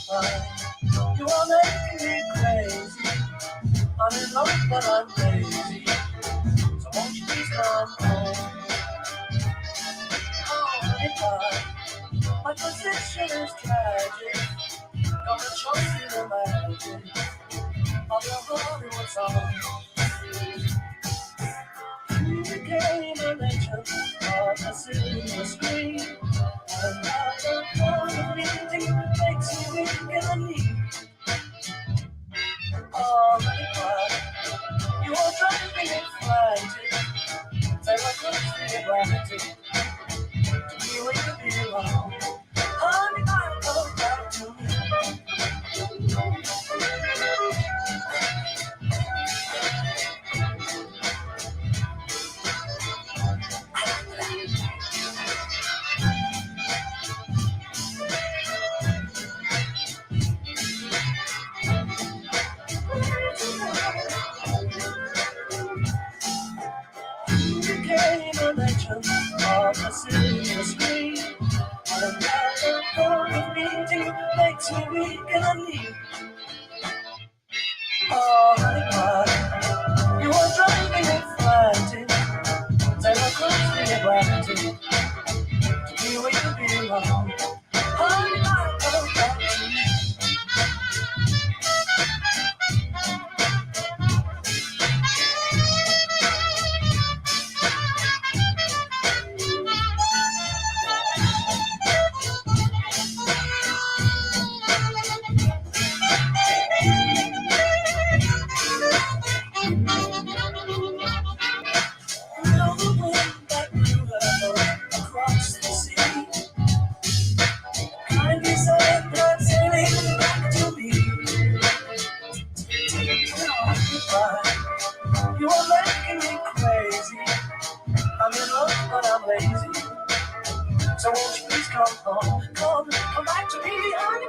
You are making me crazy. I'm in love, but I'm lazy. So won't you please come home? Oh, goodbye. My position is tragic. Gonna show you the magic of your Hollywood song. You became a legend of the silver screen. And now the thought of meeting makes me weak and need. Oh, goodbye. You are driving me frantic. Say I could see gravity. To be where you belong. Honey, I come back to you. You became a legend of the silver screen. And now the thought of meeting makes me weak and I need. Oh, honey pie, you are driving me frantic. Say I could see gravity to be where you belong. Honey pie, come back to me. Feel the wind that blew her across the sea. Kindly said that sailing back to me. Oh, goodbye. You are making me crazy. I'm in love, but I'm lazy. So won't you please come home? Come back to me, honey.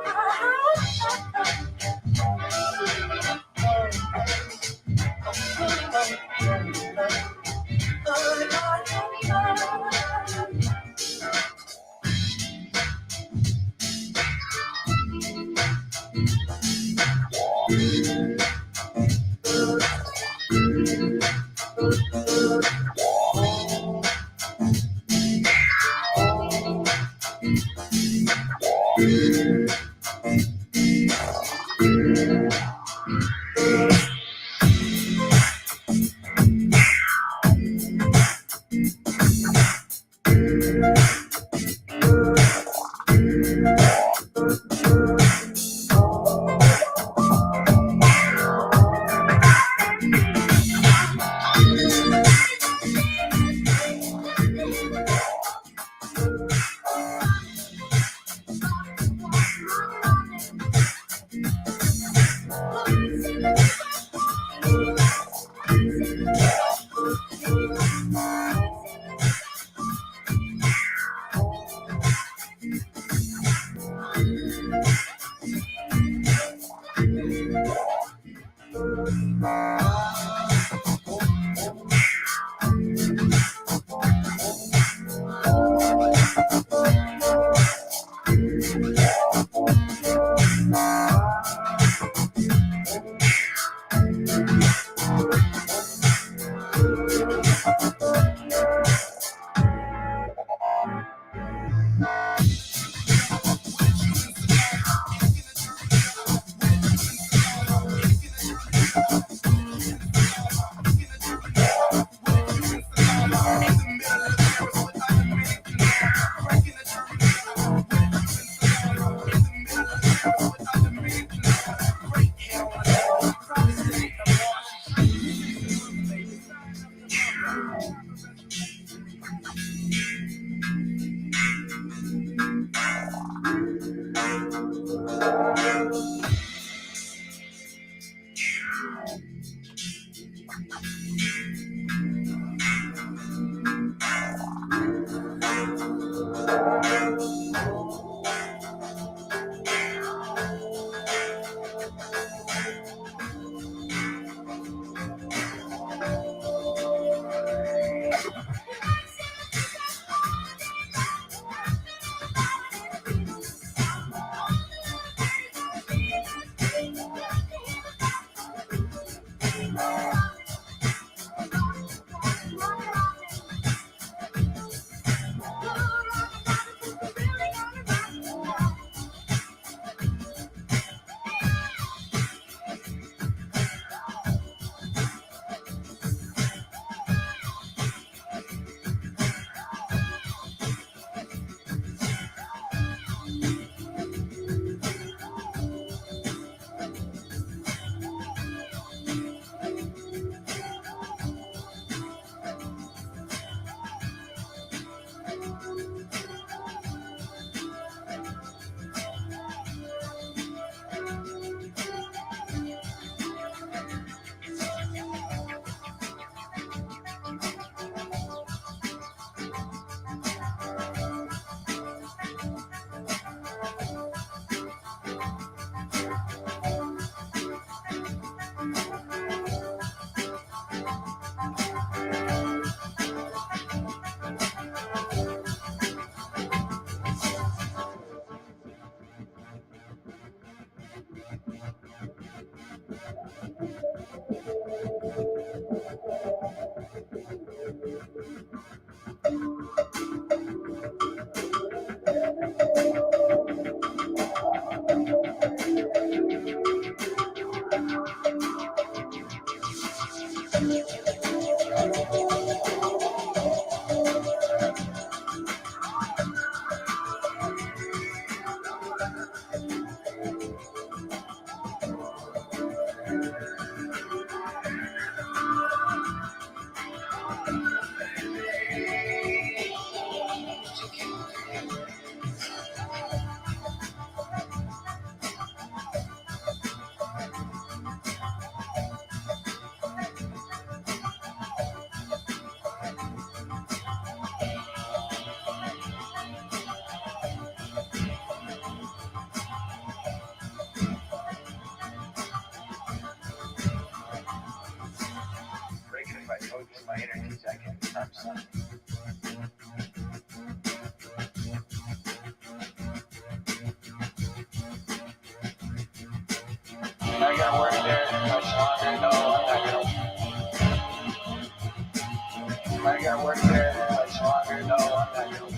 got work there. I got work there. No, I'm not gonna.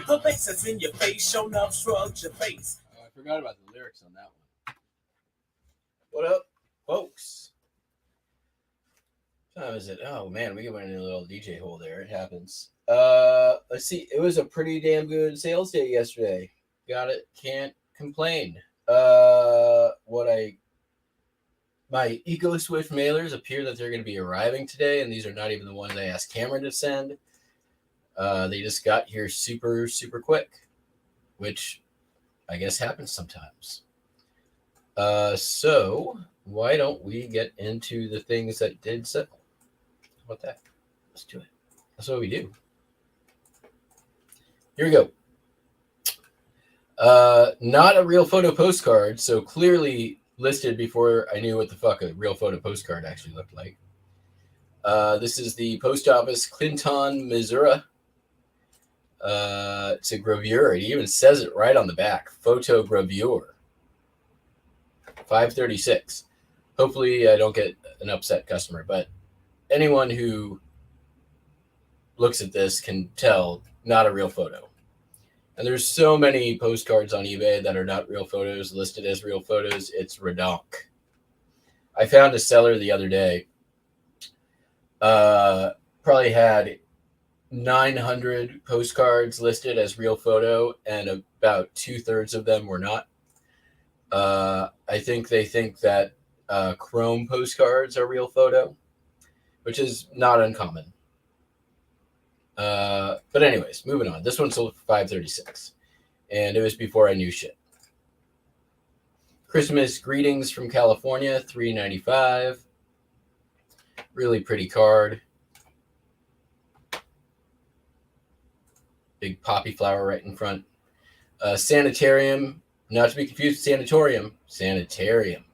The bass that's in your face, show enough shrugs your face. I forgot about the lyrics on that one. What up, folks? What time is it? Oh man, we went in a little DJ hole there. It happens. Let's see. It was a pretty damn good sales day yesterday. Got it. Can't complain. My EcoSwift mailers appear that they're going to be arriving today, and these are not even the ones I asked Cameron to send. They just got here super, super quick, which I guess happens sometimes. So why don't we get into the things that did sell? How about that? Let's do it. That's what we do. Here we go. Not a real photo postcard, so clearly listed before I knew what the fuck a real photo postcard actually looked like. This is the post office, Clinton, Missouri. It's a gravure. It even says it right on the back. Photo gravure. 536. Hopefully I don't get an upset customer, but anyone who looks at this can tell not a real photo. And there's so many postcards on eBay that are not real photos listed as real photos. It's redonk. I found a seller the other day. Probably had 900 postcards listed as real photo, and about 2/3 of them were not. I think they think that chrome postcards are real photo, which is not uncommon. But anyways, moving on. This one sold for $536, and it was before I knew shit. Christmas greetings from California, $3.95. Really pretty card. Big poppy flower right in front. Sanitarium, not to be confused with sanatorium. Sanitarium.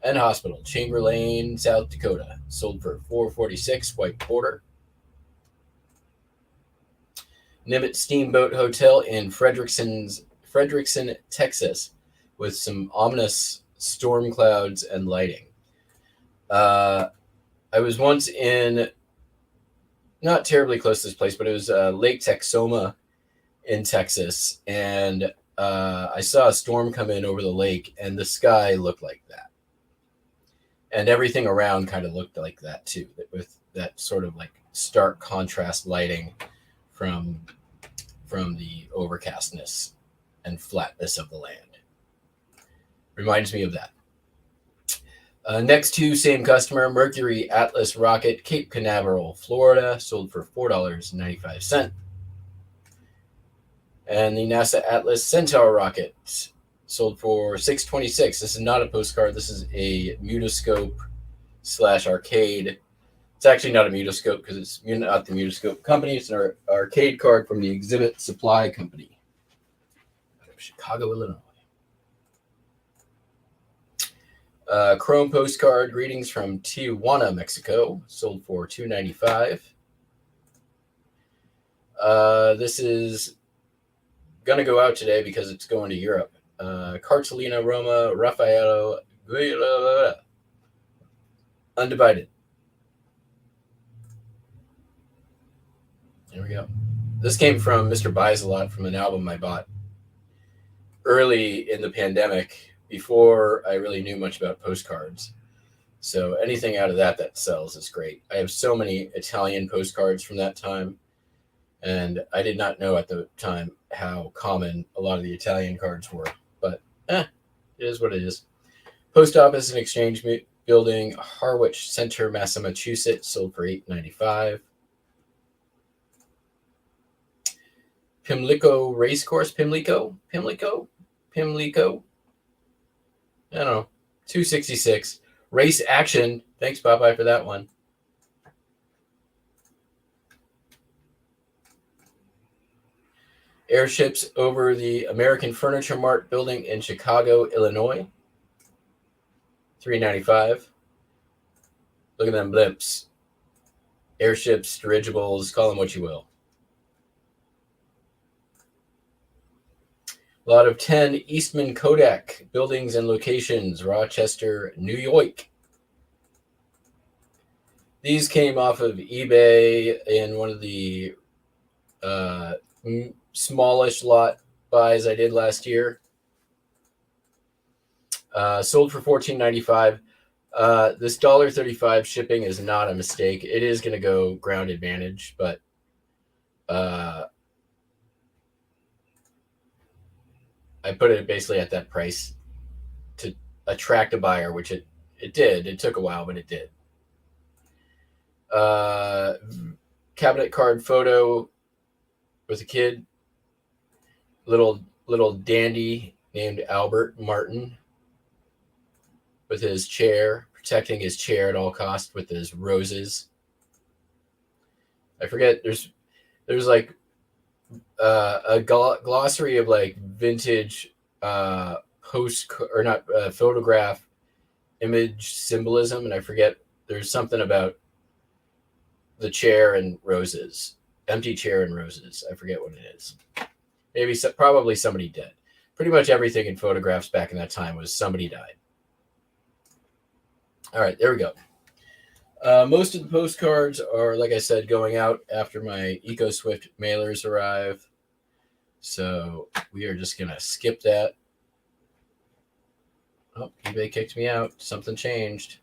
and hospital, Chamberlain, South Dakota. Sold for $446, white border. Nimitz Steamboat Hotel in Frederickson, Texas, with some ominous storm clouds and lighting. I was once in, not terribly close to this place, but it was Lake Texoma in Texas, and I saw a storm come in over the lake, and the sky looked like that. And everything around kind of looked like that too, with that sort of like stark contrast lighting from the overcastness and flatness of the land. Reminds me of that. Next to same customer, Mercury Atlas rocket, Cape Canaveral, Florida, sold for $4.95. And the NASA Atlas Centaur rocket sold for $6.26. This is not a postcard. This is a Mutascope / arcade. It's actually not a Mutascope because it's not the Mutascope company. It's an arcade card from the Exhibit Supply Company out of Chicago, Illinois. Chrome postcard, greetings from Tijuana, Mexico, sold for $2.95. This is going to go out today because it's going to Europe. Cartolina Roma, Raffaello, Undivided. There we go. This came from Mr. Buys a Lot, from an album I bought early in the pandemic, before I really knew much about postcards. So anything out of that sells is great. I have so many Italian postcards from that time, and I did not know at the time how common a lot of the Italian cards were. But it is what it is. Post Office and Exchange Building, Harwich Center, Massachusetts, sold for $8.95. Pimlico Racecourse, Pimlico. I don't know, $2.66. Race Action. Thanks, Popeye, for that one. Airships over the American Furniture Mart building in Chicago, Illinois. $3.95. Look at them blimps. Airships, dirigibles, call them what you will. A lot of 10 Eastman Kodak buildings and locations, Rochester, New York. These came off of eBay in one of the smallish lot buys I did last year. Sold for $14.95. This $1.35 shipping is not a mistake. It is going to go ground advantage, but I put it basically at that price to attract a buyer, which it did. It took a while, but it did. Cabinet card photo with a kid, little dandy named Albert Martin, with his chair, protecting his chair at all costs with his roses. I forget, there's like a glossary of like vintage photograph image symbolism, and I forget, there's something about the chair and roses, empty chair and roses. I forget what it is. Probably somebody dead. Pretty much everything in photographs back in that time was somebody died. All right, there we go. Most of the postcards are, like I said, going out after my EcoSwift mailers arrive. So we are just going to skip that. Oh, eBay kicked me out. Something changed.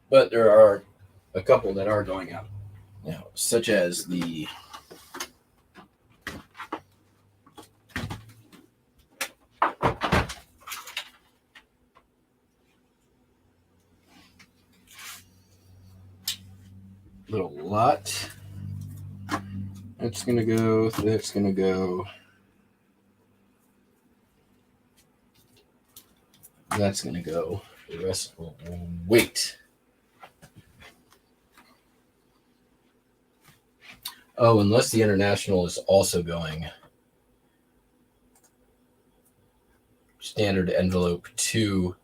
But there are a couple that are going out now, such as the little lot. That's going to go. That's going to go. That's going to go. The rest will wait. Oh, unless the international is also going. standard envelope to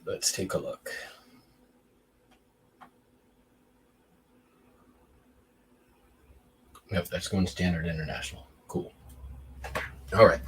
let's take a look. Yep, that's going standard international. Cool. All right.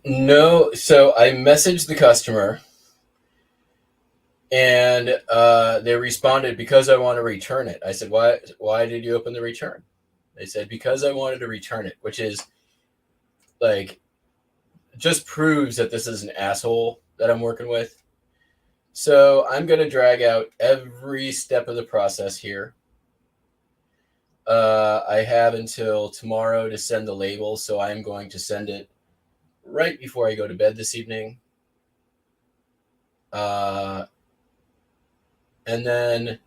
No. So I messaged the customer, and they responded because I want to return it. I said, "Why? Why did you open the return?" They said because I wanted to return it, which is like just proves that this is an asshole that I'm working with. So I'm going to drag out every step of the process here. I have until tomorrow to send the label, so I'm going to send it right before I go to bed this evening. And then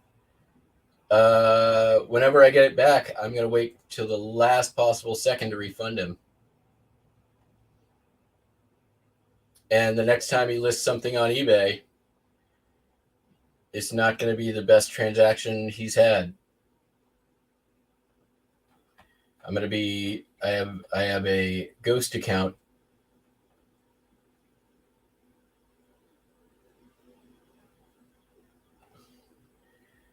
whenever I get it back, I'm going to wait till the last possible second to refund him. And the next time he lists something on eBay, it's not going to be the best transaction he's had. I have a ghost account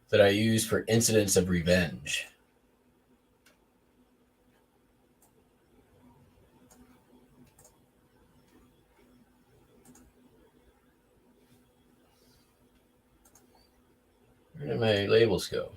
that I use for incidents of revenge. Where did my labels go?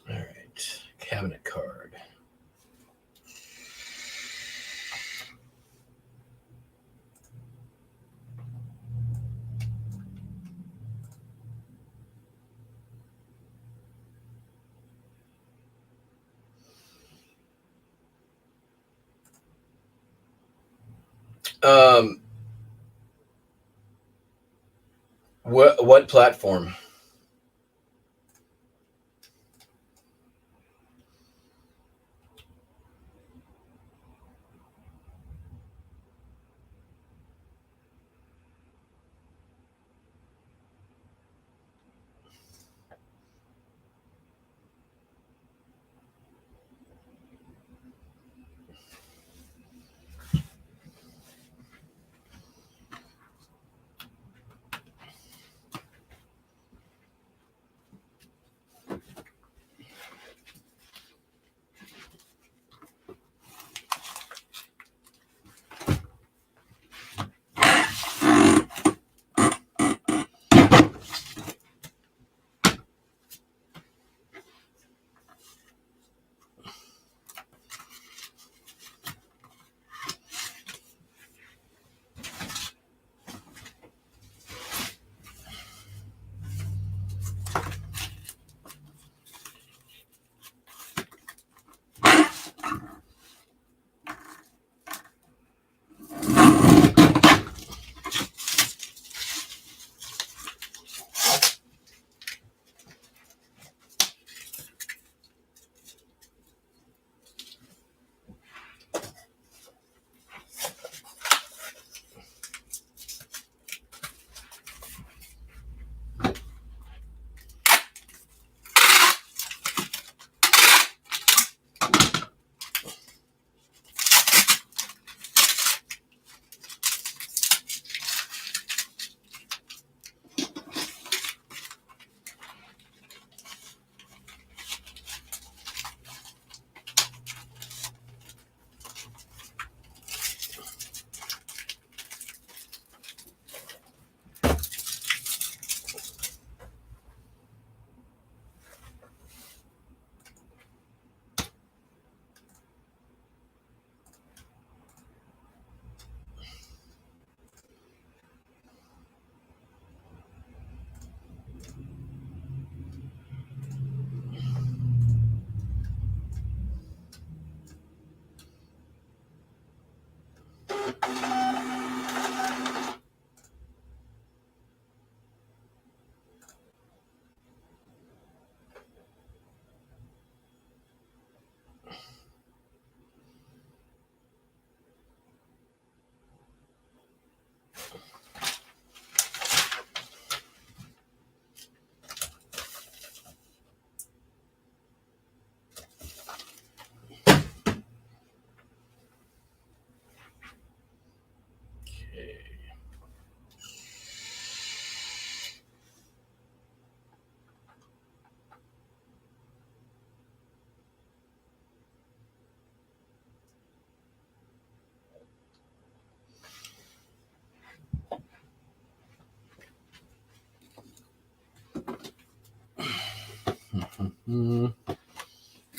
All right, cabinet card. What platform?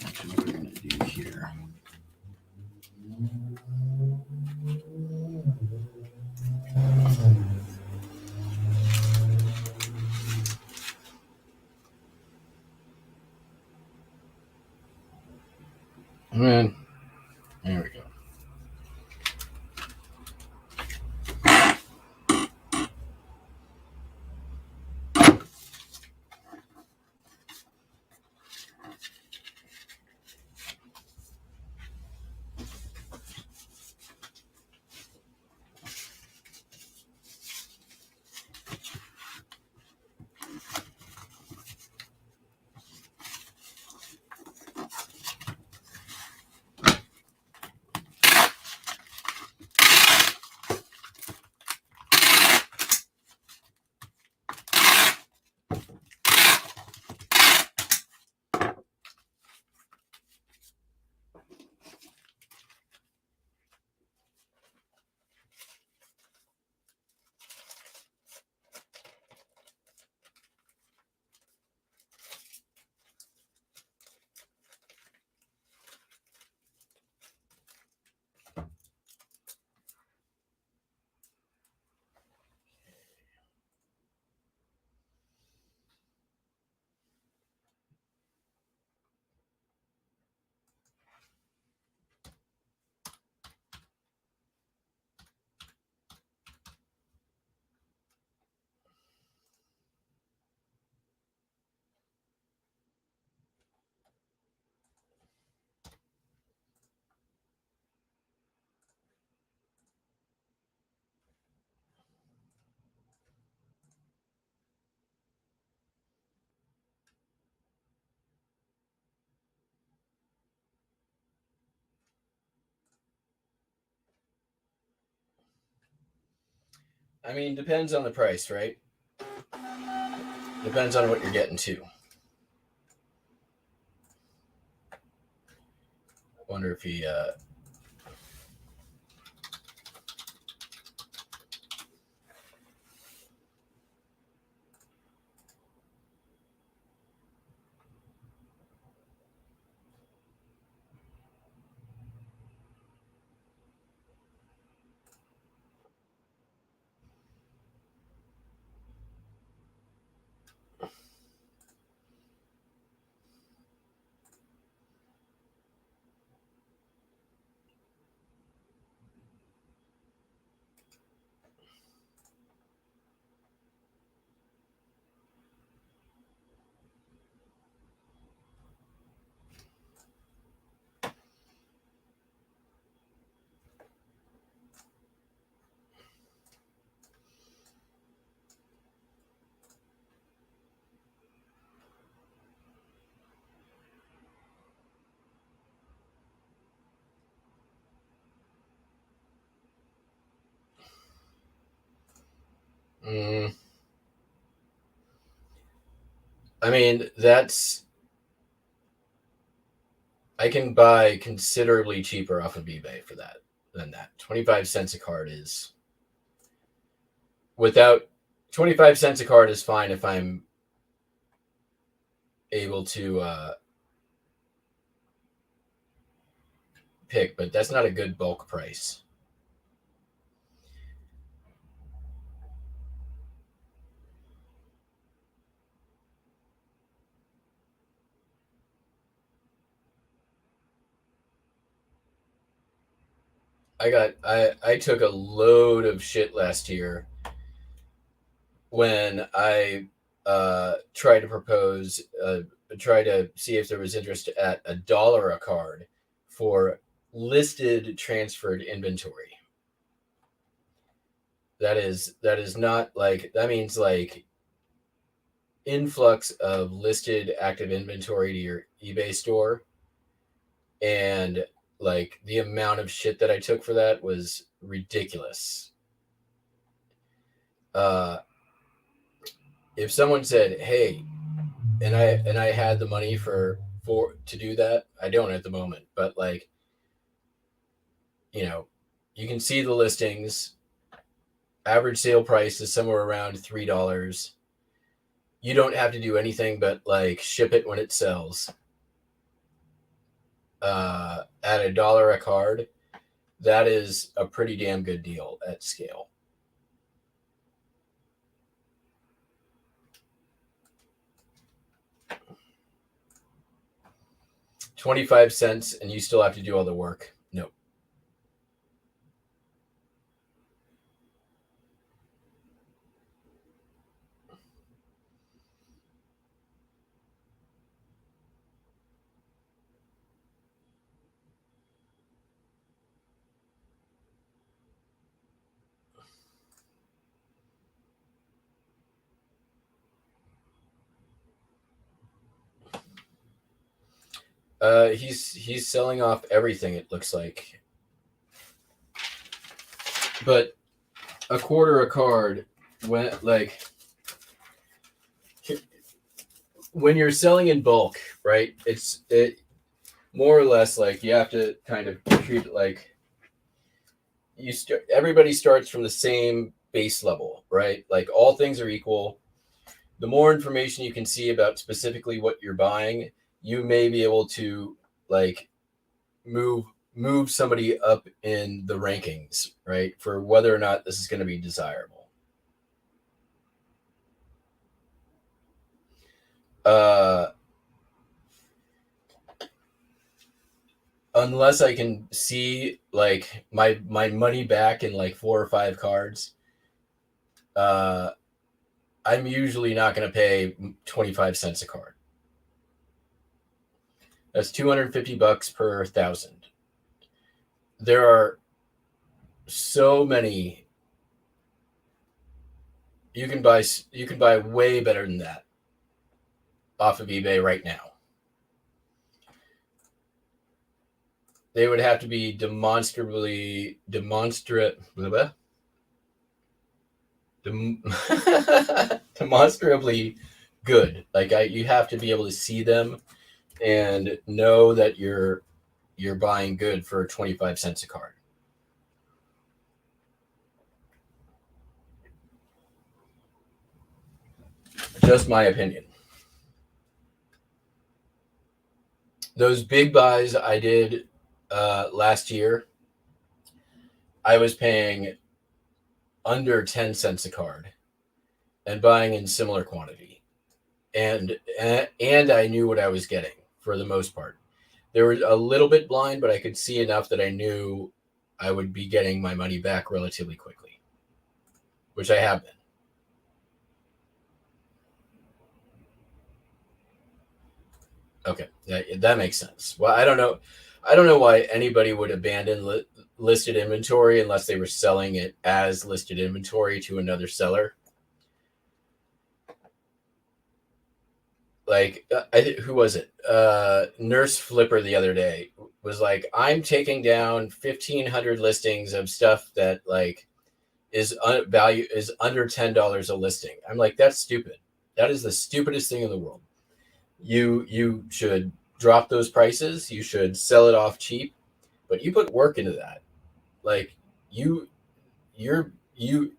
Actually, what we're going to do here. And there we go. I mean, depends on the price, right? Depends on what you're getting too. Wonder if he I mean, I can buy considerably cheaper off of eBay for that than that. 25 cents a card is without 25 cents a card is fine if I'm able to pick, but that's not a good bulk price. I took a load of shit last year when I tried to try to see if there was interest at $1 a card for listed transferred inventory. That is not like, that means like influx of listed active inventory to your eBay store, and like the amount of shit that I took for that was ridiculous. If someone said, "Hey," and I had the money to do that, I don't at the moment, but like, you can see the listings. Average sale price is somewhere around $3. You don't have to do anything but like ship it when it sells. At $1 a card, that is a pretty damn good deal at scale. $0.25 and you still have to do all the work. Nope. He's selling off everything, it looks like. But $0.25 a card, when you're selling in bulk, right? It more or less like you have to kind of treat it like everybody starts from the same base level, right? Like all things are equal. The more information you can see about specifically what you're buying, you may be able to like move somebody up in the rankings, right? For whether or not this is going to be desirable. Unless I can see like my money back in like 4 or 5 cards, I'm usually not going to pay 25 cents a card. That's $250 per 1,000. There are so many. You can buy way better than that off of eBay right now. They would have to be demonstrably good. Like you have to be able to see them and know that you're buying good for 25 cents a card. Just my opinion. Those big buys I did last year, I was paying under 10 cents a card and buying in similar quantity. And I knew what I was getting for the most part. There was a little bit blind, but I could see enough that I knew I would be getting my money back relatively quickly, which I have been. Okay, that makes sense. Well, I don't know why anybody would abandon listed inventory unless they were selling it as listed inventory to another seller. Like, who was it? Nurse Flipper the other day was like, I'm taking down 1,500 listings of stuff that like is value is under $10 a listing. I'm like, that's stupid. That is the stupidest thing in the world. You should drop those prices. You should sell it off cheap, but you put work into that. Like you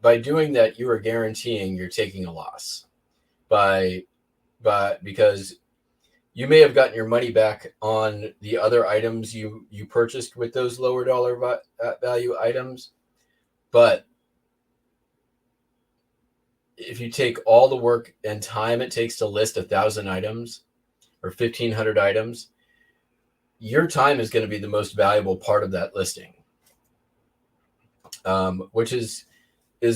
by doing that, you are guaranteeing you're taking a loss by because you may have gotten your money back on the other items you purchased with those lower dollar value items, but if you take all the work and time it takes to list 1,000 items or 1,500 items, your time is going to be the most valuable part of that listing, which is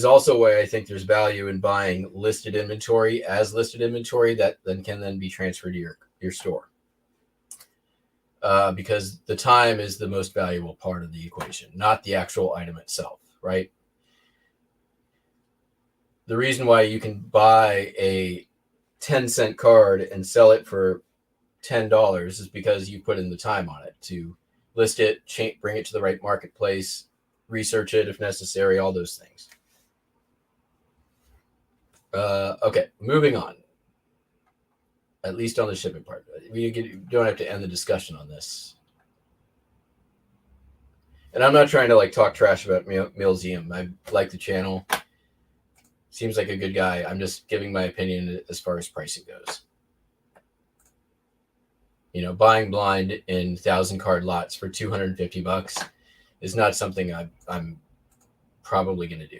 also why I think there's value in buying listed inventory as listed inventory that then can be transferred to your store, because the time is the most valuable part of the equation, not the actual item itself, right? The reason why you can buy a 10-cent card and sell it for $10 is because you put in the time on it to list it, bring it to the right marketplace, research it if necessary, all those things. Okay, moving on. At least on the shipping part. We don't have to end the discussion on this. And I'm not trying to talk trash about Milzium. I like the channel. Seems like a good guy. I'm just giving my opinion as far as pricing goes. Buying blind in 1,000 card lots for $250 is not something I'm probably going to do.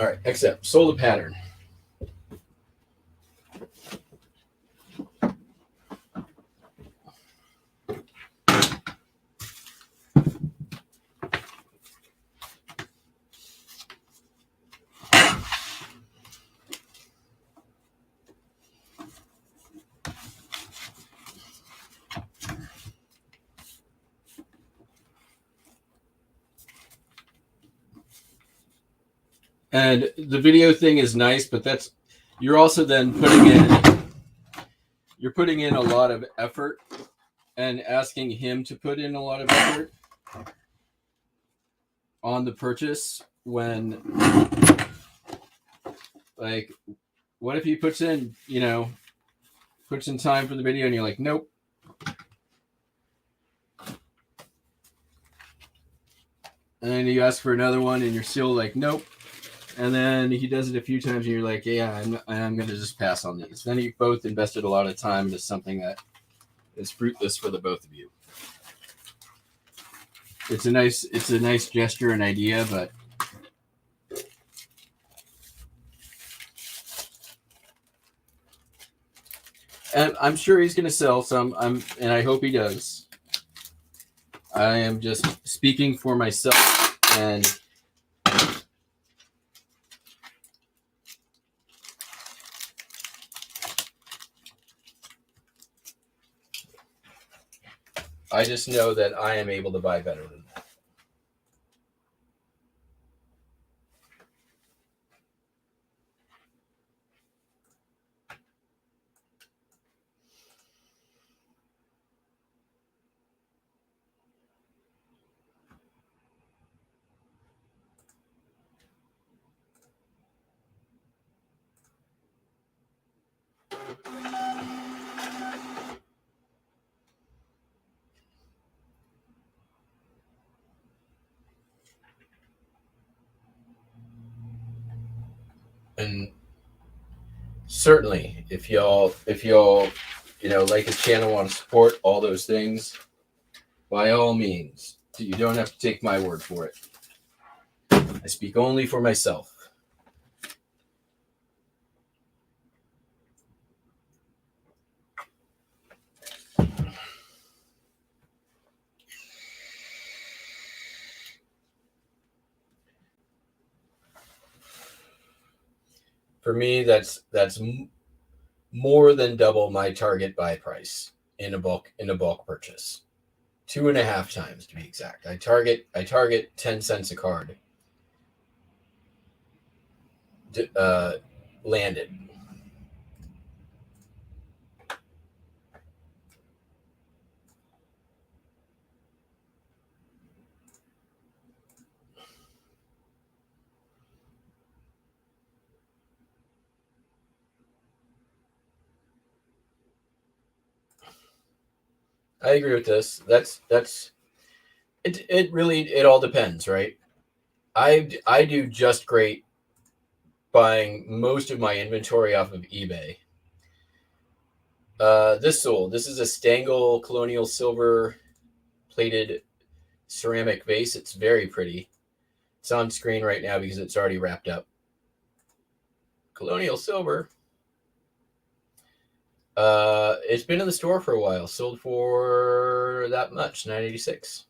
All right, except sold a pattern. And the video thing is nice, but you're also then putting in a lot of effort and asking him to put in a lot of effort on the purchase when, what if he puts in time for the video and you're like, nope. And then you ask for another one and you're still like, nope. And then he does it a few times and you're like, yeah, I'm going to just pass on these. Then you both invested a lot of time into something that is fruitless for the both of you. It's a nice gesture and idea, but and I'm sure he's going to sell some. And I hope he does. I am just speaking for myself, and I just know that I am able to buy better than that. And certainly, if y'all like his channel, want to support all those things, by all means, you don't have to take my word for it. I speak only for myself. For me, that's more than double my target buy price in a bulk purchase. 2.5 times to be exact. I target 10 cents a card. Landed. I agree with this. That's it. Really, it all depends, right? I do just great buying most of my inventory off of eBay. This sold. This is a Stangl Colonial Silver plated ceramic vase. It's very pretty. It's on screen right now because it's already wrapped up. Colonial Silver. It's been in the store for a while. Sold for that much, $9.86.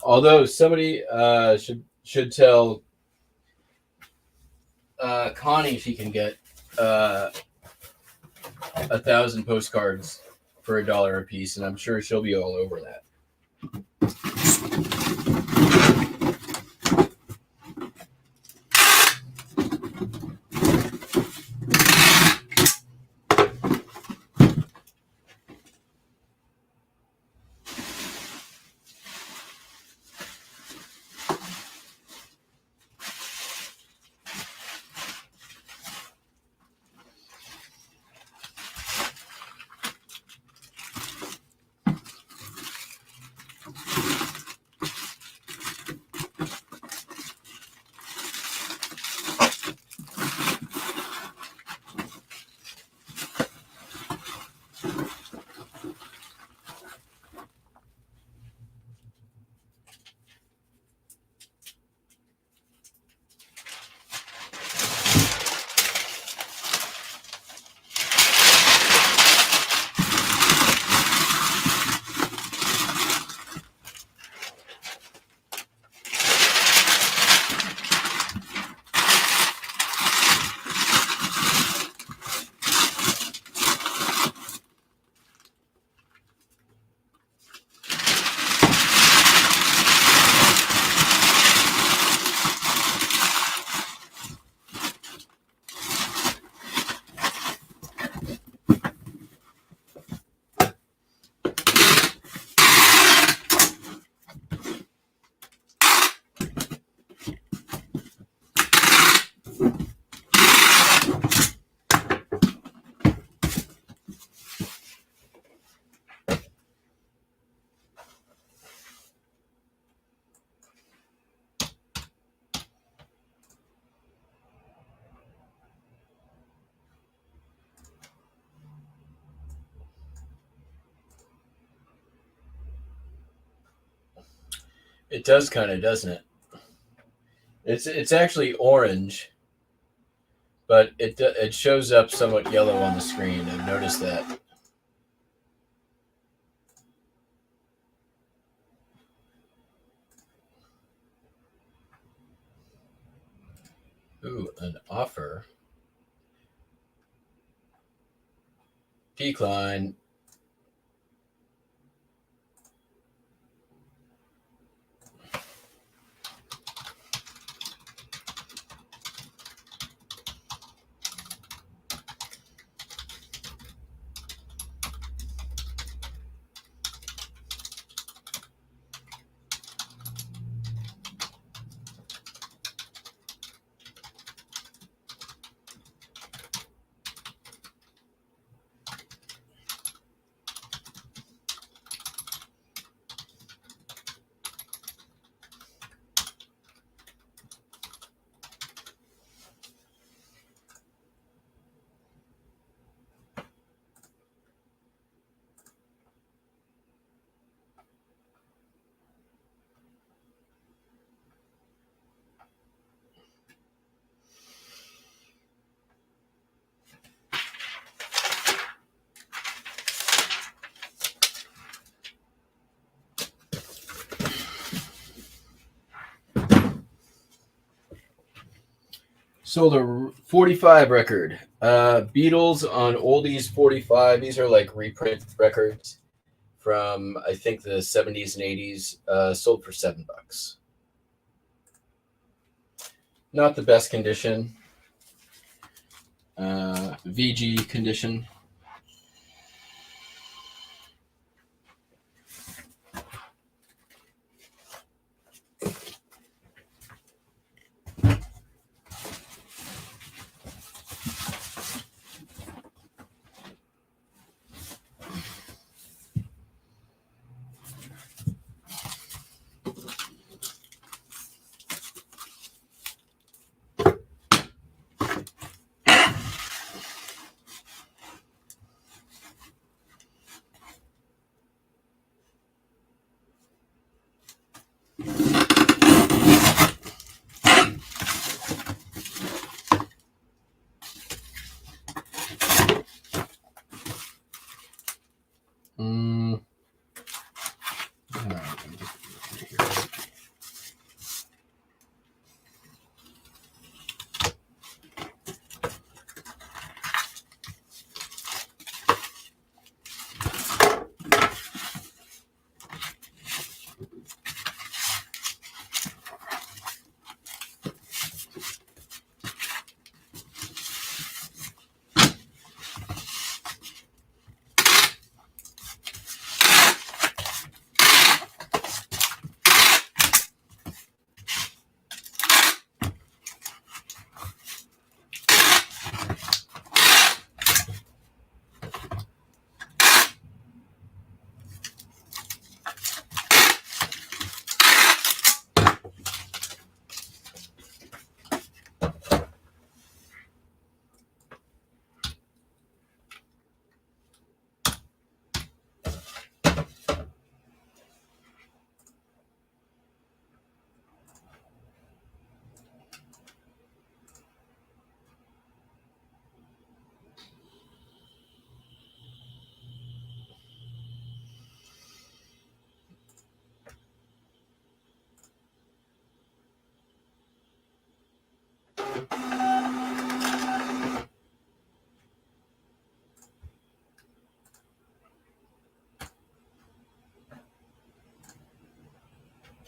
Although somebody should tell Connie she can get 1,000 postcards for $1 a piece, and I'm sure she'll be all over that. It does kind of, doesn't it? It's actually orange, but it shows up somewhat yellow on the screen. I've noticed that. Ooh, an offer. Decline. Sold a 45 record. Beatles on Oldies 45. These are like reprint records from, I think, the 70s and 80s. Sold for $7. Not the best condition. VG condition. Mm. All right, let me get here.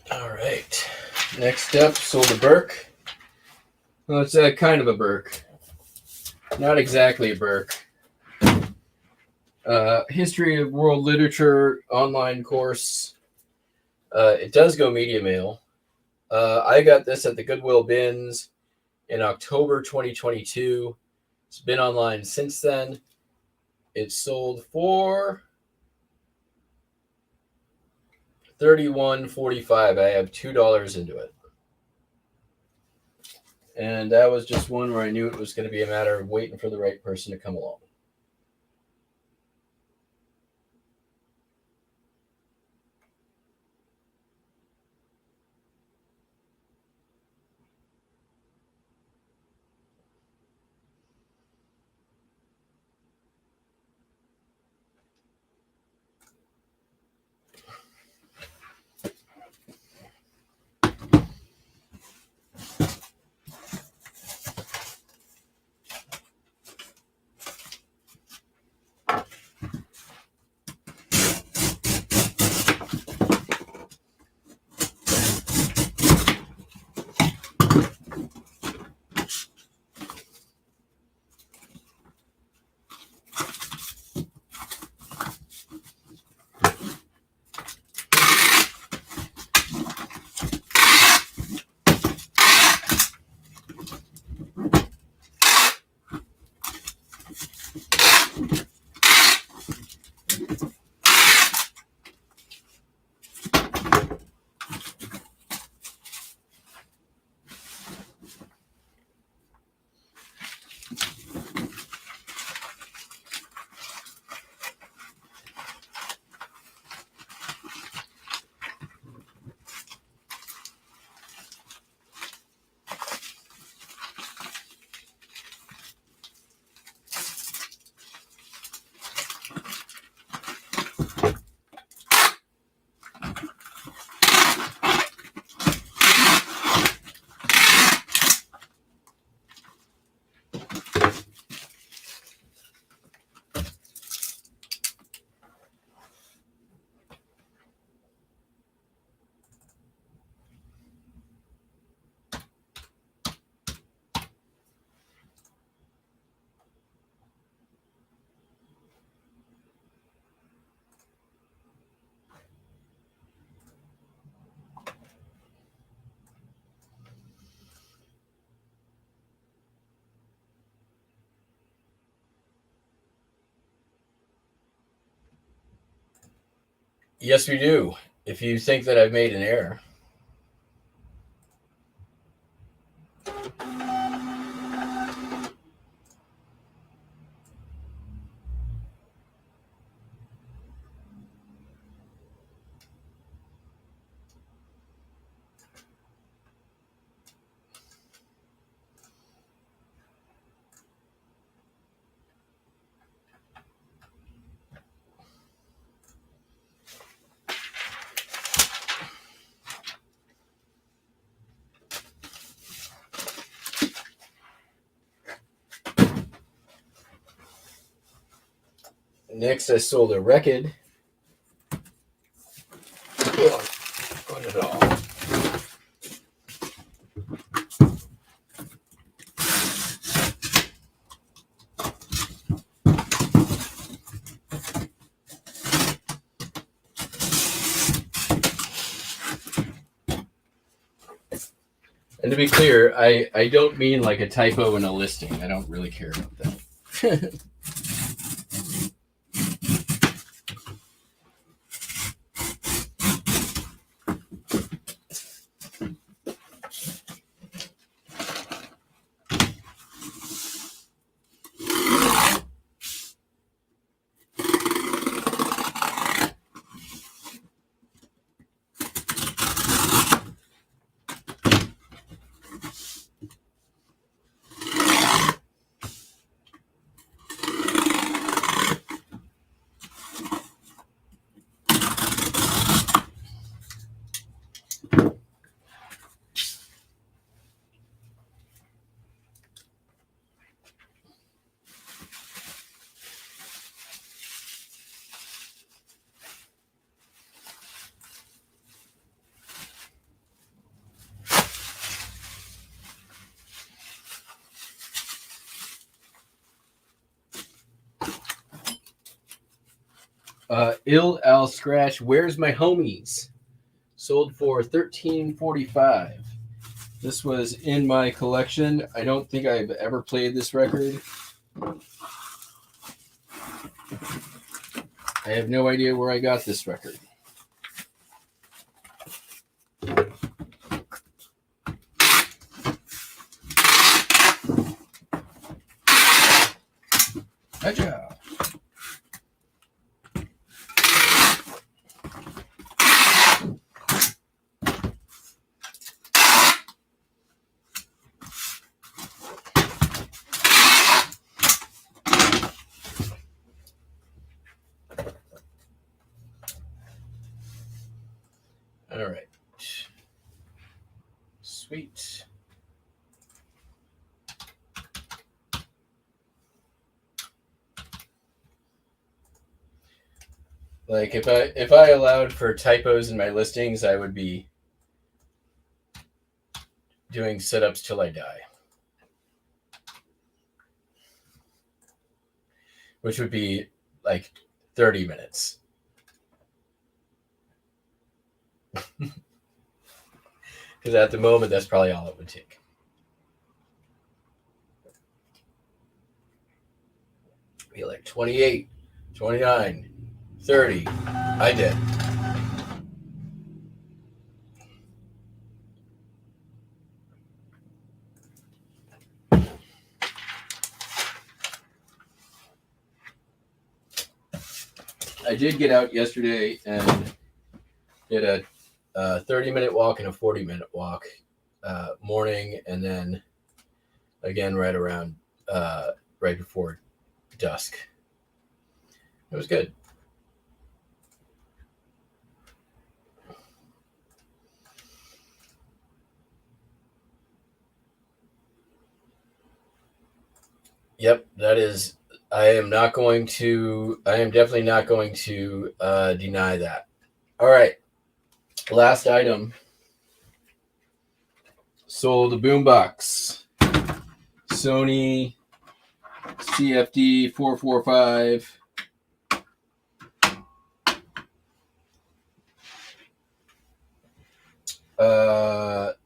All right. Next up, sold a Burke. Well, it's a kind of a Burke. Not exactly a Burke. History of World Literature online course. It does go media mail. I got this at the Goodwill bins in October 2022. It's been online since then. It sold for $31.45. I have $2 into it. And that was just one where I knew it was going to be a matter of waiting for the right person to come along. Yes, we do. If you think that I've made an error. Next, I sold a record. Put it all. And to be clear, I don't mean like a typo in a listing. I don't really care about that. Ill Al Scratch, Where's My Homies? Sold for $13.45. This was in my collection. I don't think I've ever played this record. I have no idea where I got this record. Gotcha. All right. Sweet. Like if I allowed for typos in my listings, I would be doing sit-ups till I die. Which would be like 30 minutes. Because at the moment, that's probably all it would take. Be like 28, 29, 30. I did. I did get out yesterday and did a 30-minute walk and a 40-minute walk morning, and then again right around right before dusk. It was good. Yep, that is. I am definitely not going to deny that. All right. Last item. Sold a boombox. Sony CFD 445.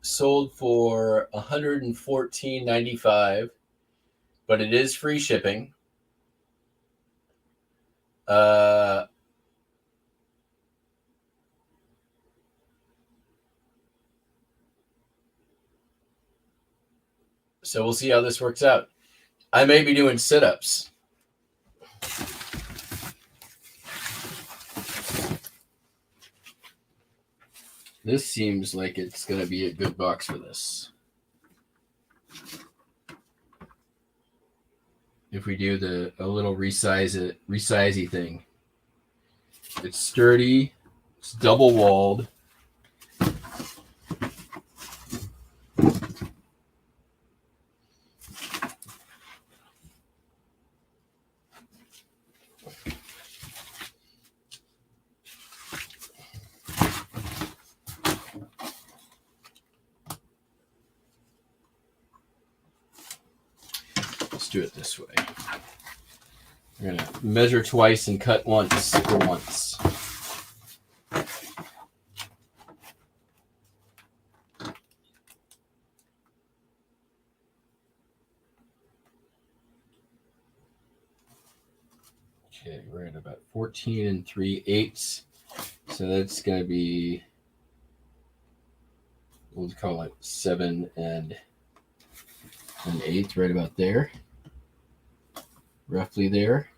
Sold for $114.95, but it is free shipping. So we'll see how this works out. I may be doing sit-ups. This seems like it's going to be a good box for this. If we do a little resizey thing. It's sturdy. It's double walled. Let's do it this way. We're going to measure twice and cut once for once. Okay, we're at about 14 3/8. So that's going to be, we'll call it 7 1/8, right about there. Roughly there.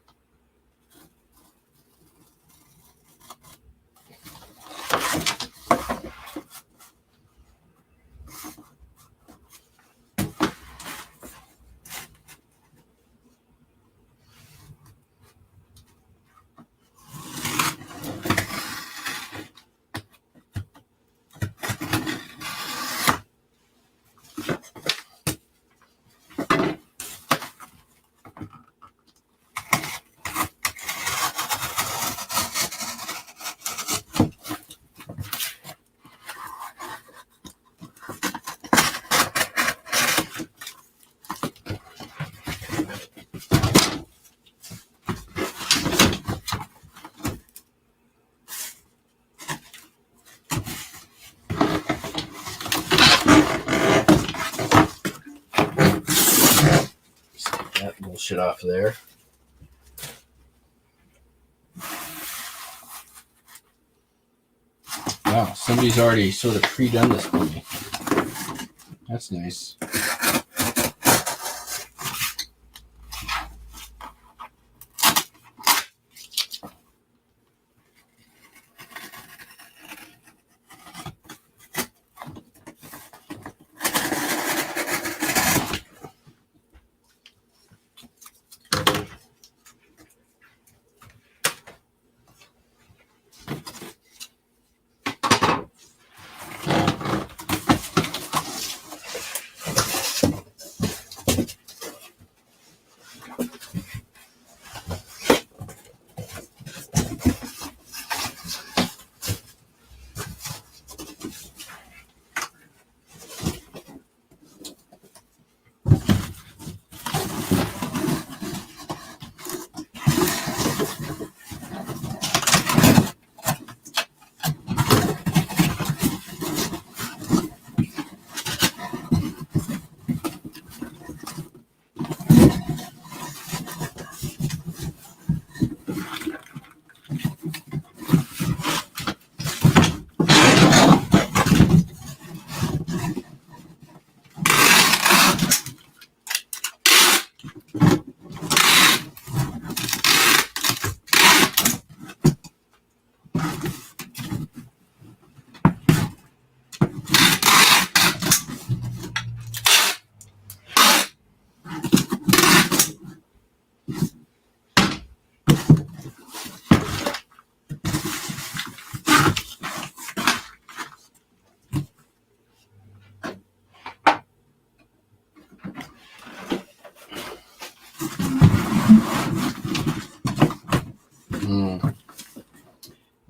That bullshit off there. Wow, somebody's already sort of pre-done this for me. That's nice.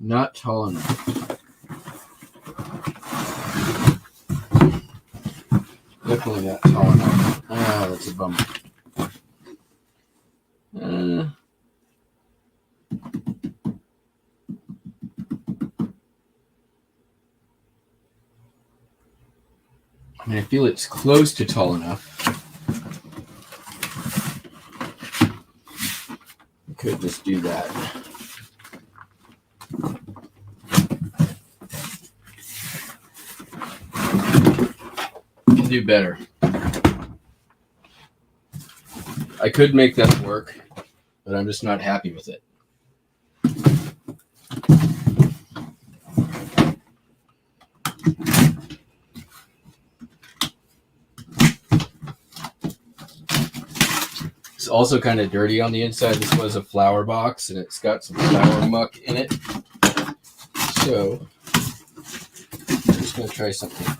Not tall enough. Definitely not tall enough. Ah, that's a bummer. I mean, I feel it's close to tall enough. I could just do that. Can do better. I could make that work, but I'm just not happy with it. It's also kind of dirty on the inside. This was a flower box, and it's got some flower muck in it. So I'm just going to try something.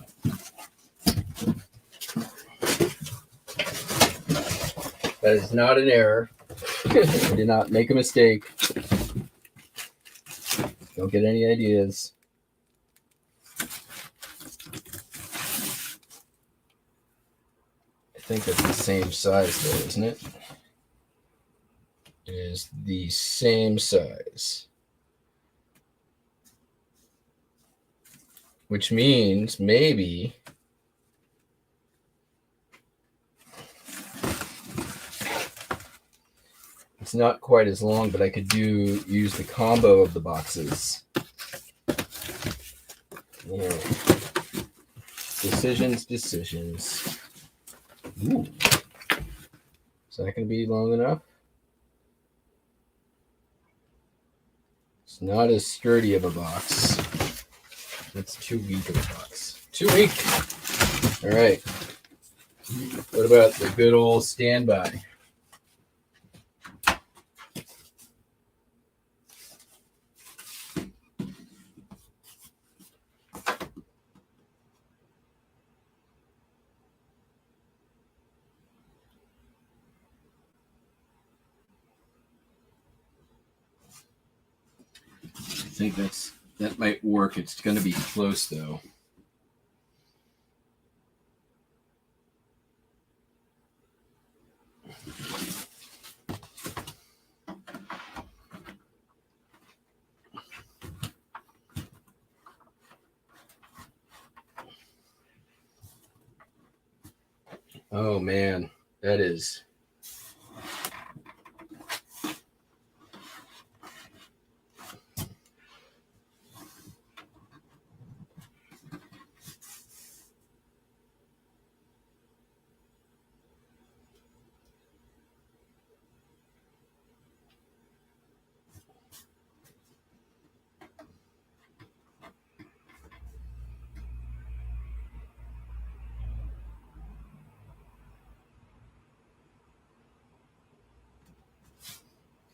That is not an error. I did not make a mistake. Don't get any ideas. I think it's the same size though, isn't it? It is the same size. Which means maybe it's not quite as long, but I could use the combo of the boxes. Yeah. Decisions. Ooh. Is that going to be long enough? It's not as sturdy of a box. It's too weak of a box. Too weak. All right. What about the good old standby? I think that might work. It's going to be close though. Oh man, that is.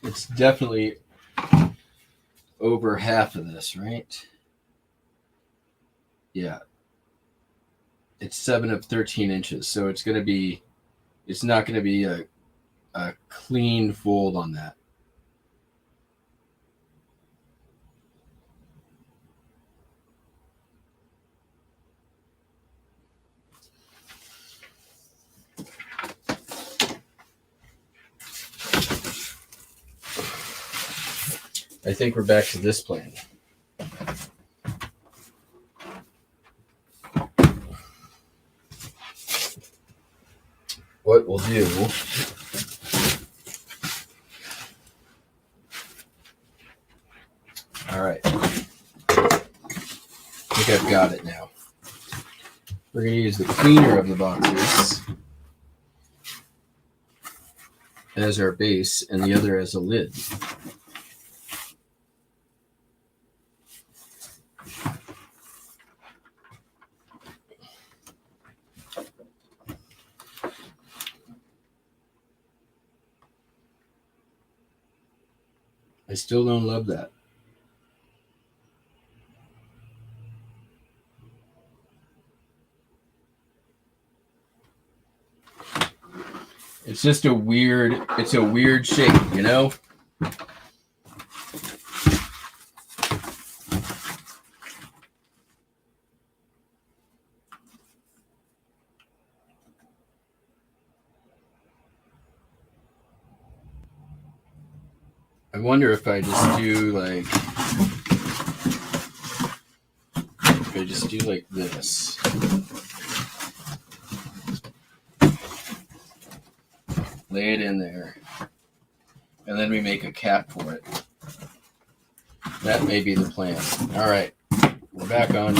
It's definitely over half of this, right? Yeah. It's 7 of 13 inches, so it's not going to be a clean fold on that. I think we're back to this plan. What we'll do, all right, I think I've got it now. We're going to use the cleaner of the boxes as our base and the other as a lid. I still don't love that. It's just a weird shape, you know? I wonder if I just do like this. Lay it in there. And then we make a cap for it. That may be the plan. All right. We're back on.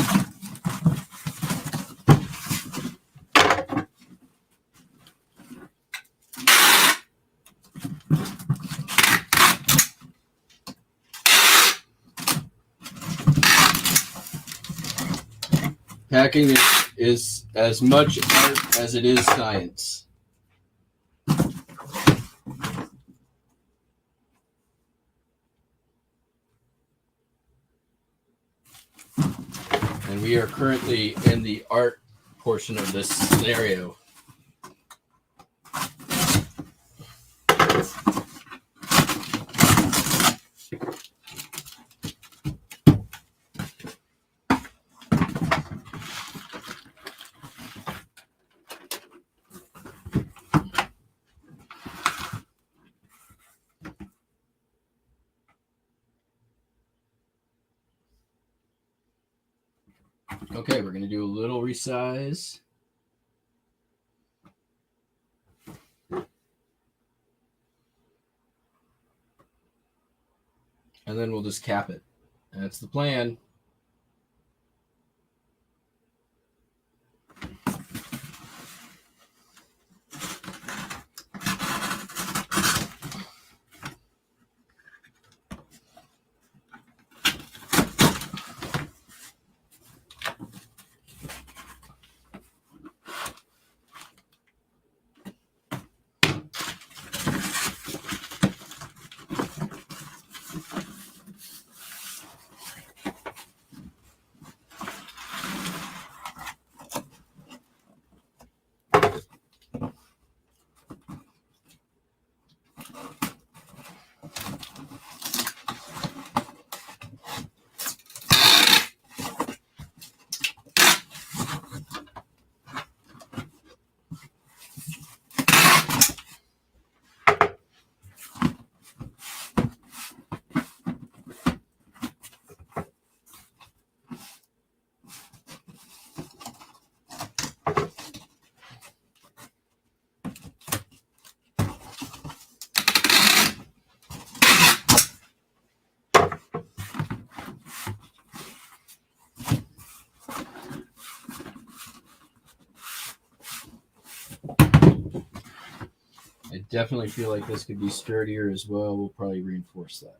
Packing is as much art as it is science. And we are currently in the art portion of this scenario. Okay, we're going to do a little resize. And then we'll just cap it. That's the plan. I definitely feel like this could be sturdier as well. We'll probably reinforce that.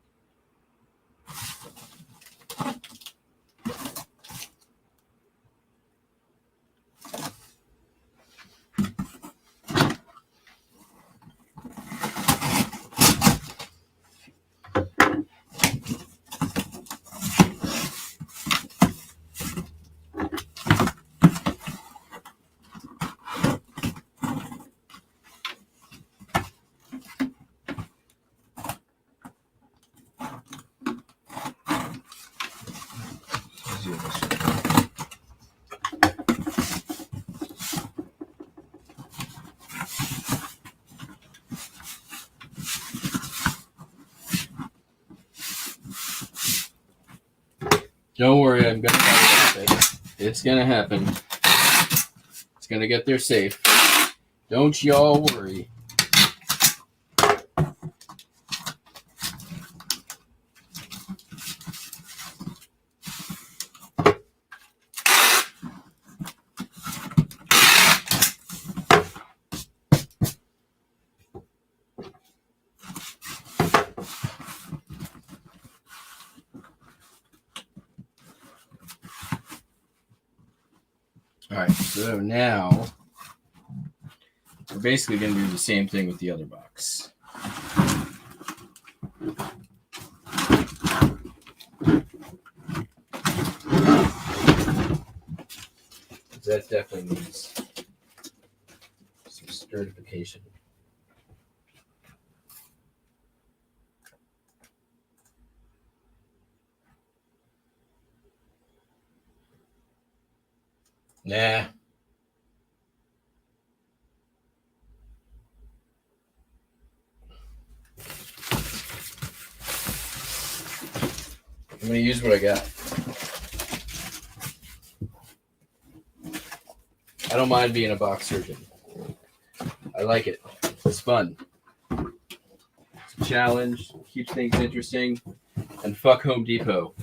Don't worry, I'm going to have it. It's going to happen. It's going to get there safe. Don't y'all worry. All right, so now we're basically going to do the same thing with the other box. That definitely needs some sturdification. Nah. I'm going to use what I got. I don't mind being a box surgeon. I like it. It's fun. It's a challenge. Keeps things interesting. And fuck Home Depot.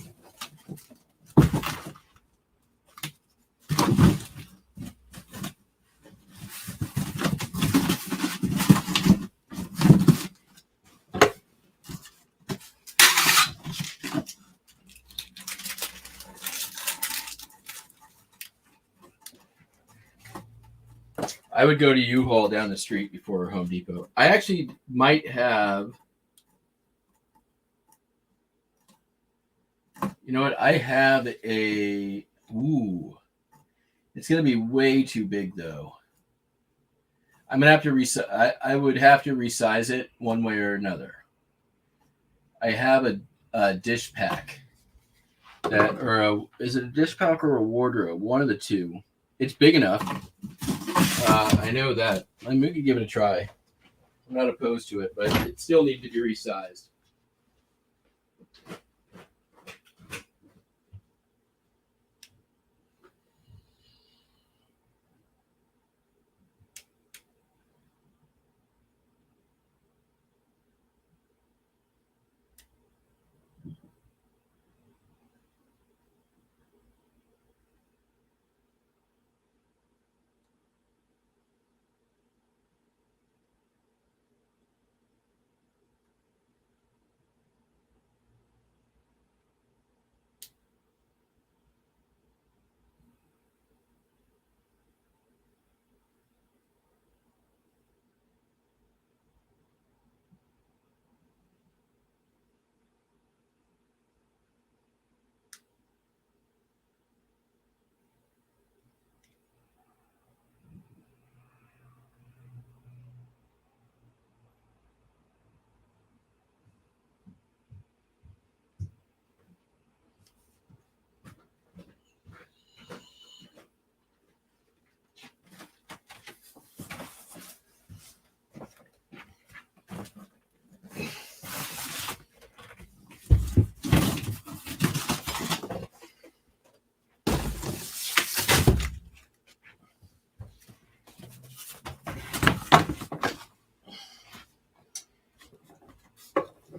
I would go to U-Haul down the street before Home Depot. I actually might have. You know what? I have a. Ooh. It's going to be way too big, though. I'm going to have to I would have to resize it one way or another. I have a dish pack. Is it a dish pack or a wardrobe? One of the two. It's big enough. I know that. I mean, we could give it a try. I'm not opposed to it, but it still needs to be resized.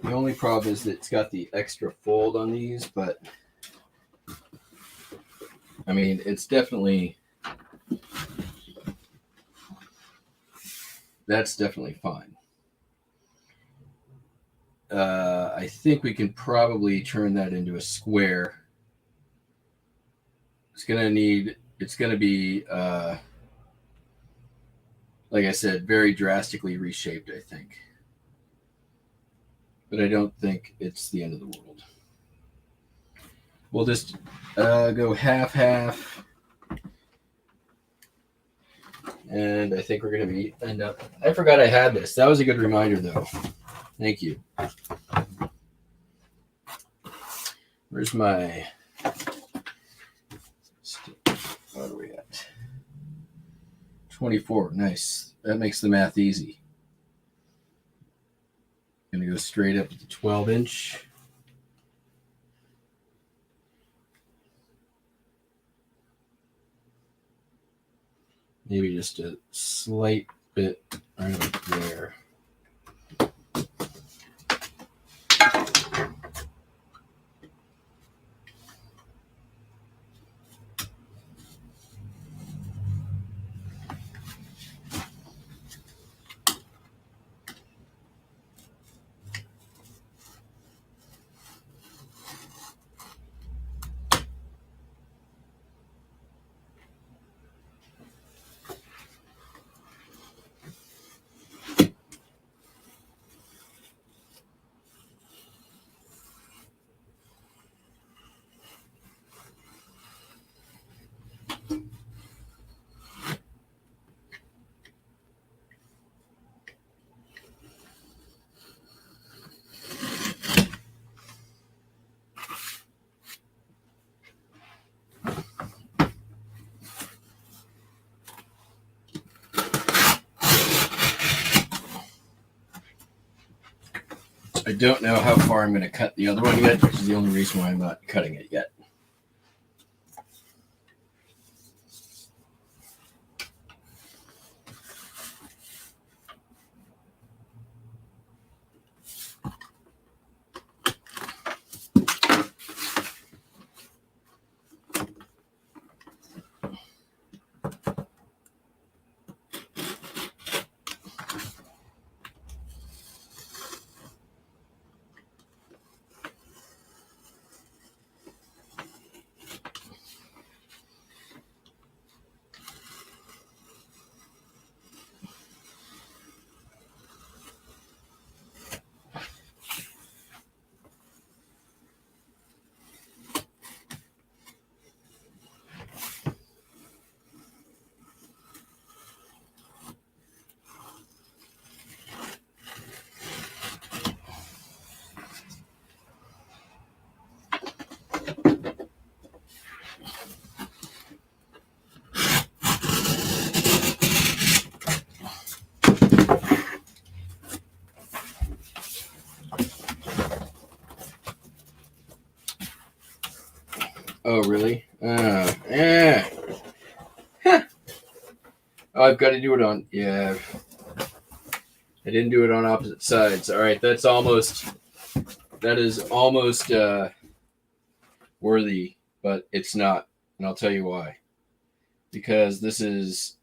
The only problem is that it's got the extra fold on these, but I mean, it's definitely, that's definitely fine. I think we can probably turn that into a square. It's going to be, like I said, very drastically reshaped, I think. But I don't think it's the end of the world. We'll just go half. And I think we're going to end up. I forgot I had this. That was a good reminder, though. Thank you. Where's my. What are we at? 24. Nice. That makes the math easy. Going to go straight up to the 12-inch. Maybe just a slight bit right up there. I don't know how far I'm going to cut the other one yet, which is the only reason why I'm not cutting it yet. really? Huh. Oh, I've got to do it on. Yeah. I didn't do it on opposite sides. All right, that is almost worthy, but it's not. And I'll tell you why. Because this is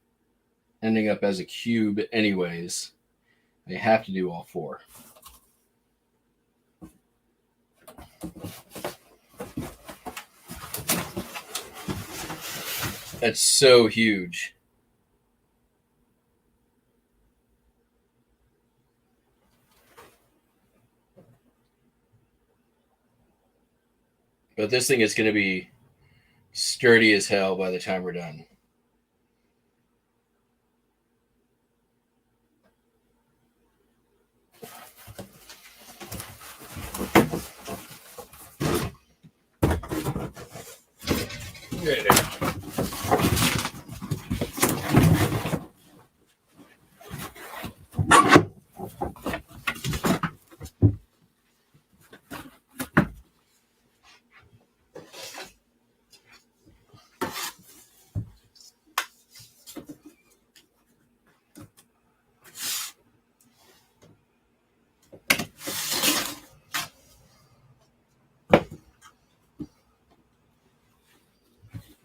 ending up as a cube anyways. I have to do all four. That's so huge. But this thing is going to be sturdy as hell by the time we're done. There you go.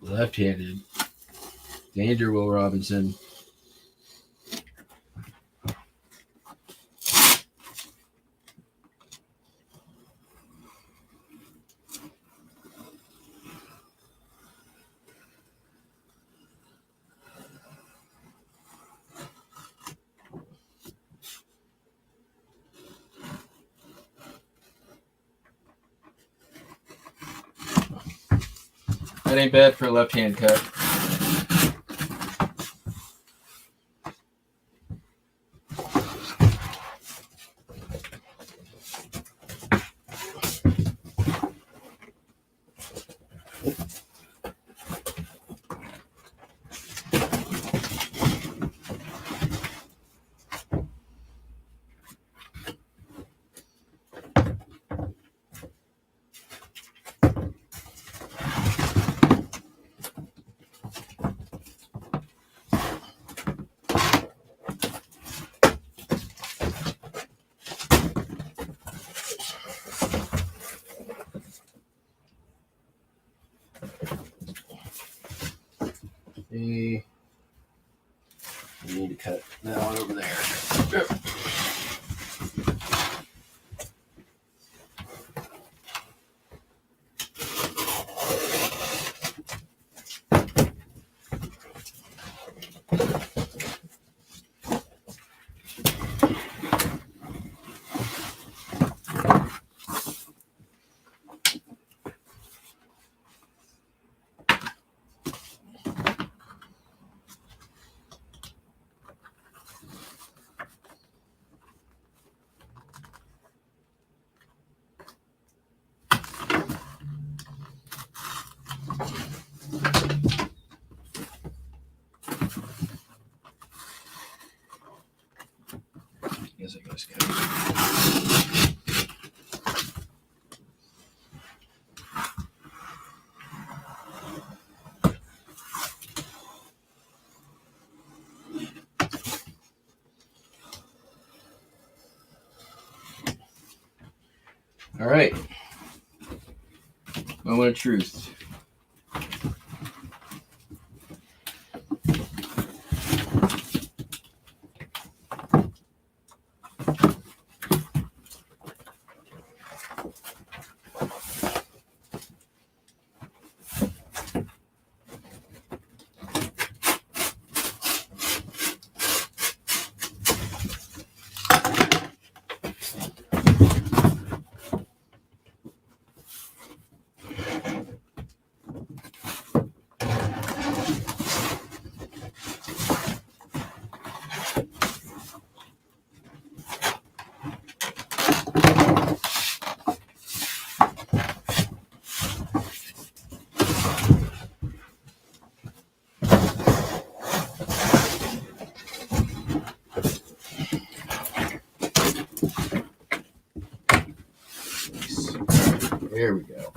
Left-handed. Danger, Will Robinson. That ain't bad for a left-hand cut. I need to cut that one over there. Guess I goes good. All right. Moment of truth. There we go.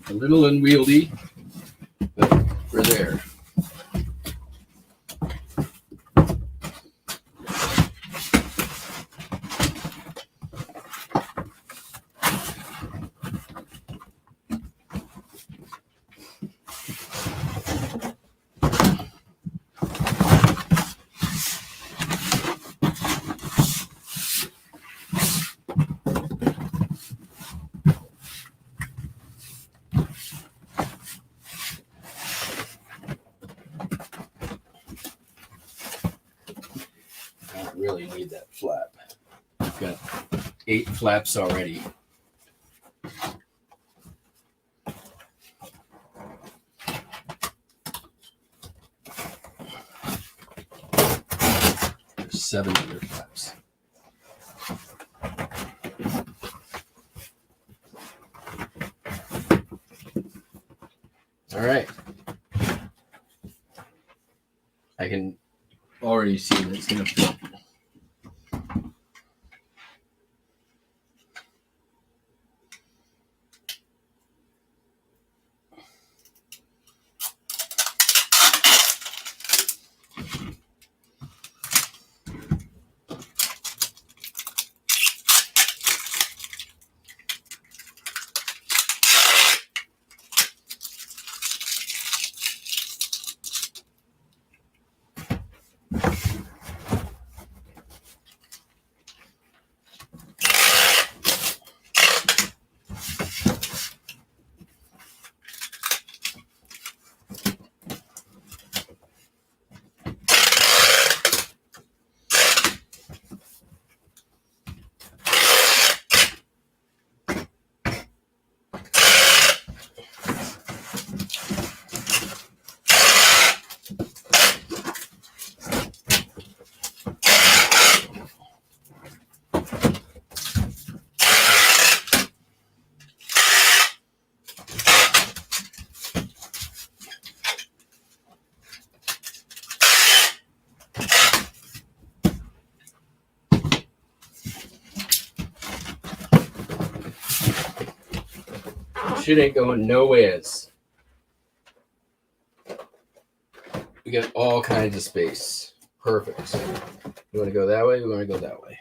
A little unwieldy, but we're there. I don't really need that flap. I've got 8 flaps already. There's 7 other flaps. All right. I can already see that it's going to fit. Shit ain't going nowheres. We got all kinds of space. Perfect. You want to go that way? We want to go that way.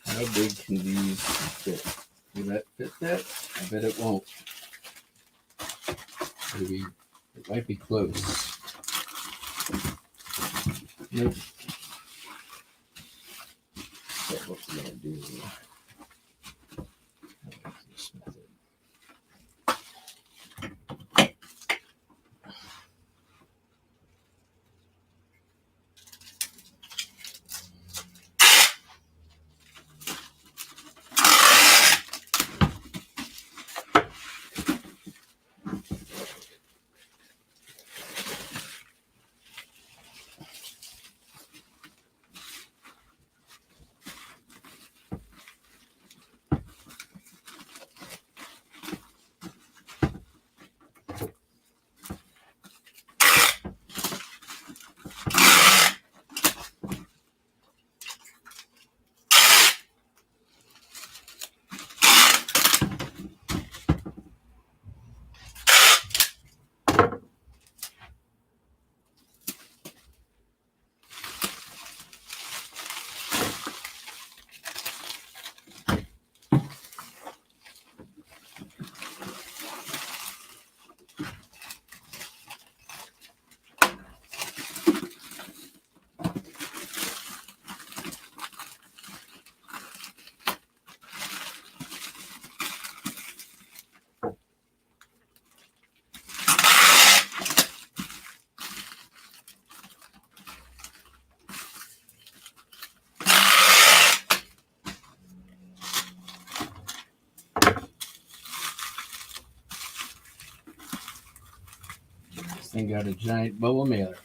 How big can these fit? Will that fit that? I bet it won't. Maybe it might be close. Nope. So what's it gonna do? I like this method. and got a giant bubble mailer.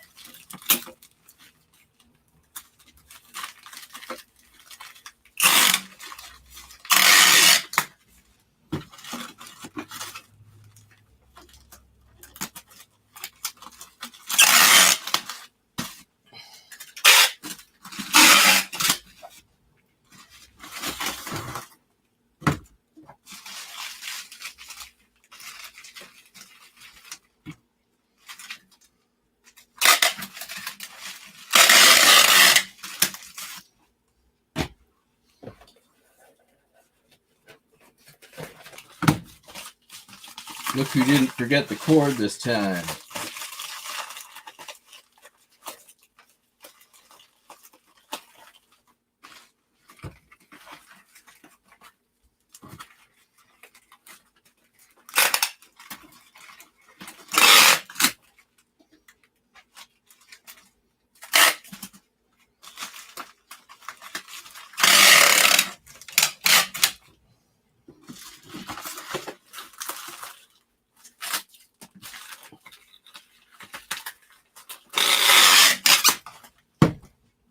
Look who didn't forget the cord this time.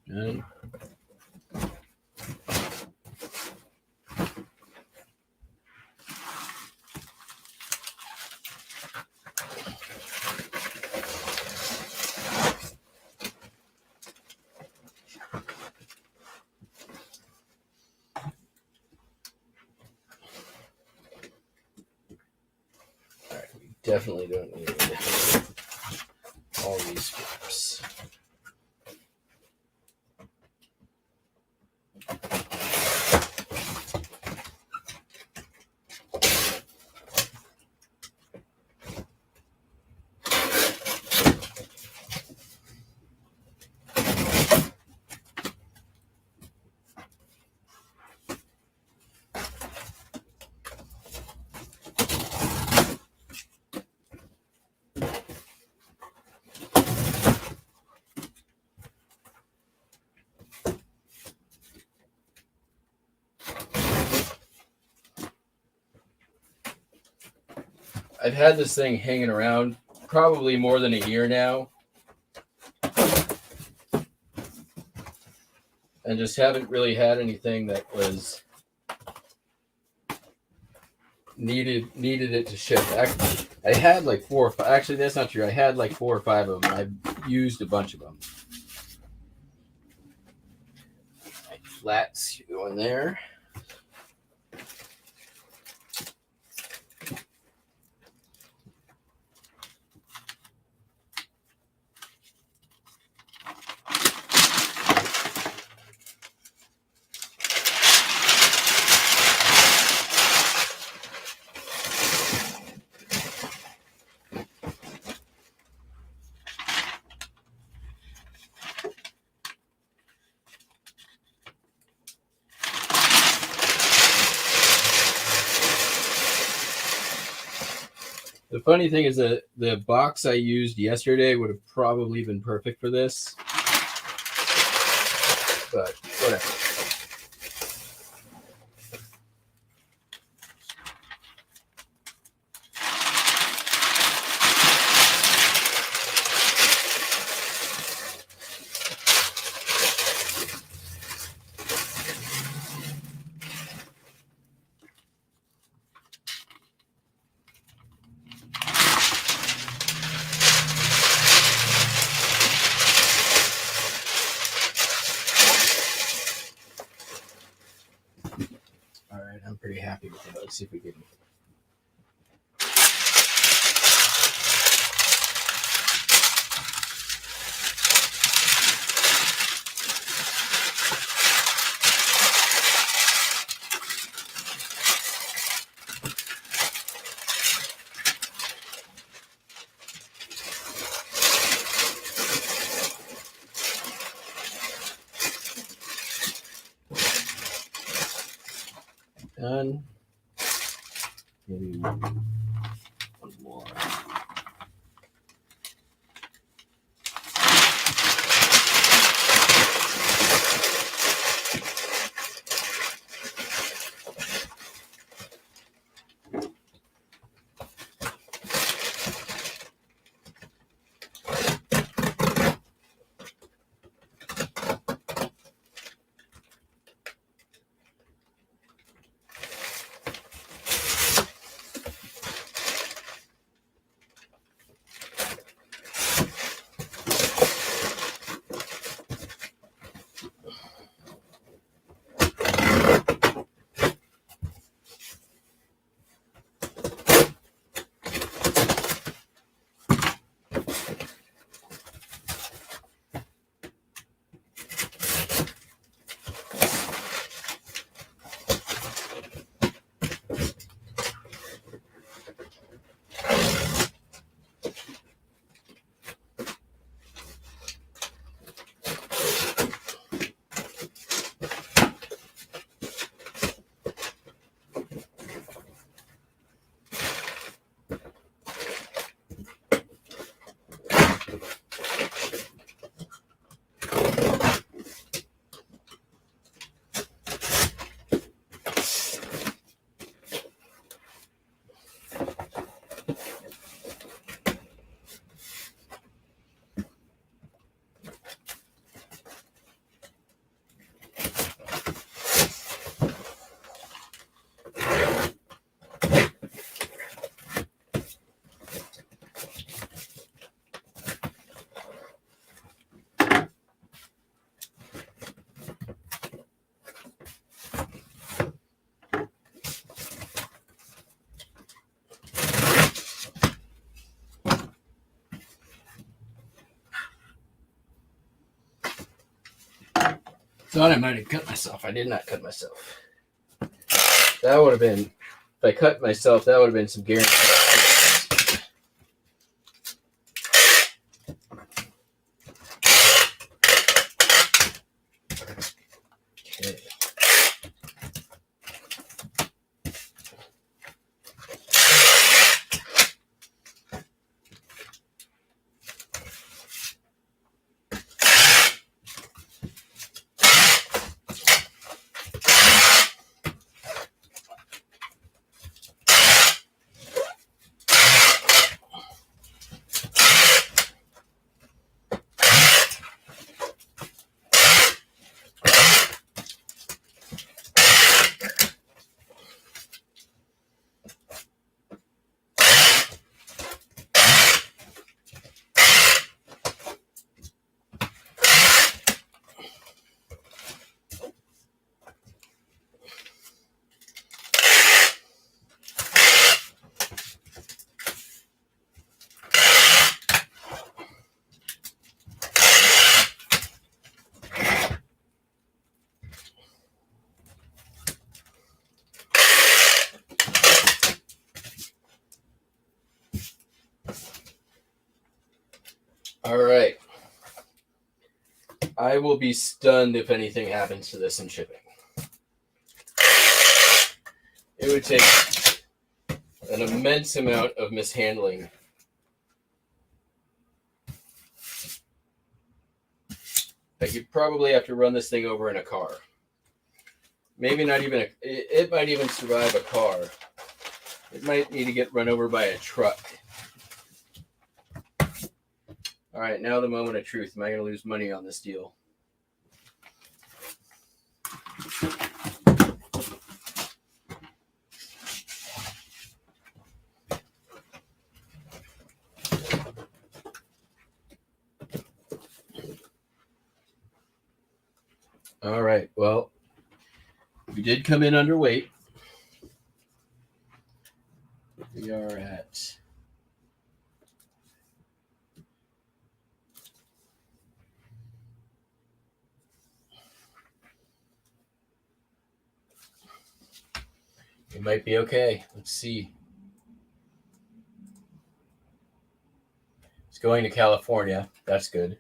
Done. Alright, we definitely don't need all these strips. I've had this thing hanging around probably more than a year now, and just haven't really had anything that was needed it to ship. Actually, I had like 4 or 5. Actually, that's not true. I had like 4 or 5 of them. I've used a bunch of them. Flats go in there. The funny thing is that the box I used yesterday would have probably been perfect for this, but whatever. All right, I'm pretty happy with that. Let's see if we can. Done. Maybe one more. thought I might have cut myself. I did not cut myself. That would have been, if I cut myself, that would have been some guaranteed. Okay. All right. I will be stunned if anything happens to this in shipping. It would take an immense amount of mishandling. Like you'd probably have to run this thing over in a car. Maybe not even it might even survive a car. It might need to get run over by a truck. All right, now the moment of truth. Am I going to lose money on this deal? All right, well, we did come in underweight. We are at it might be okay. Let's see. It's going to California. That's good.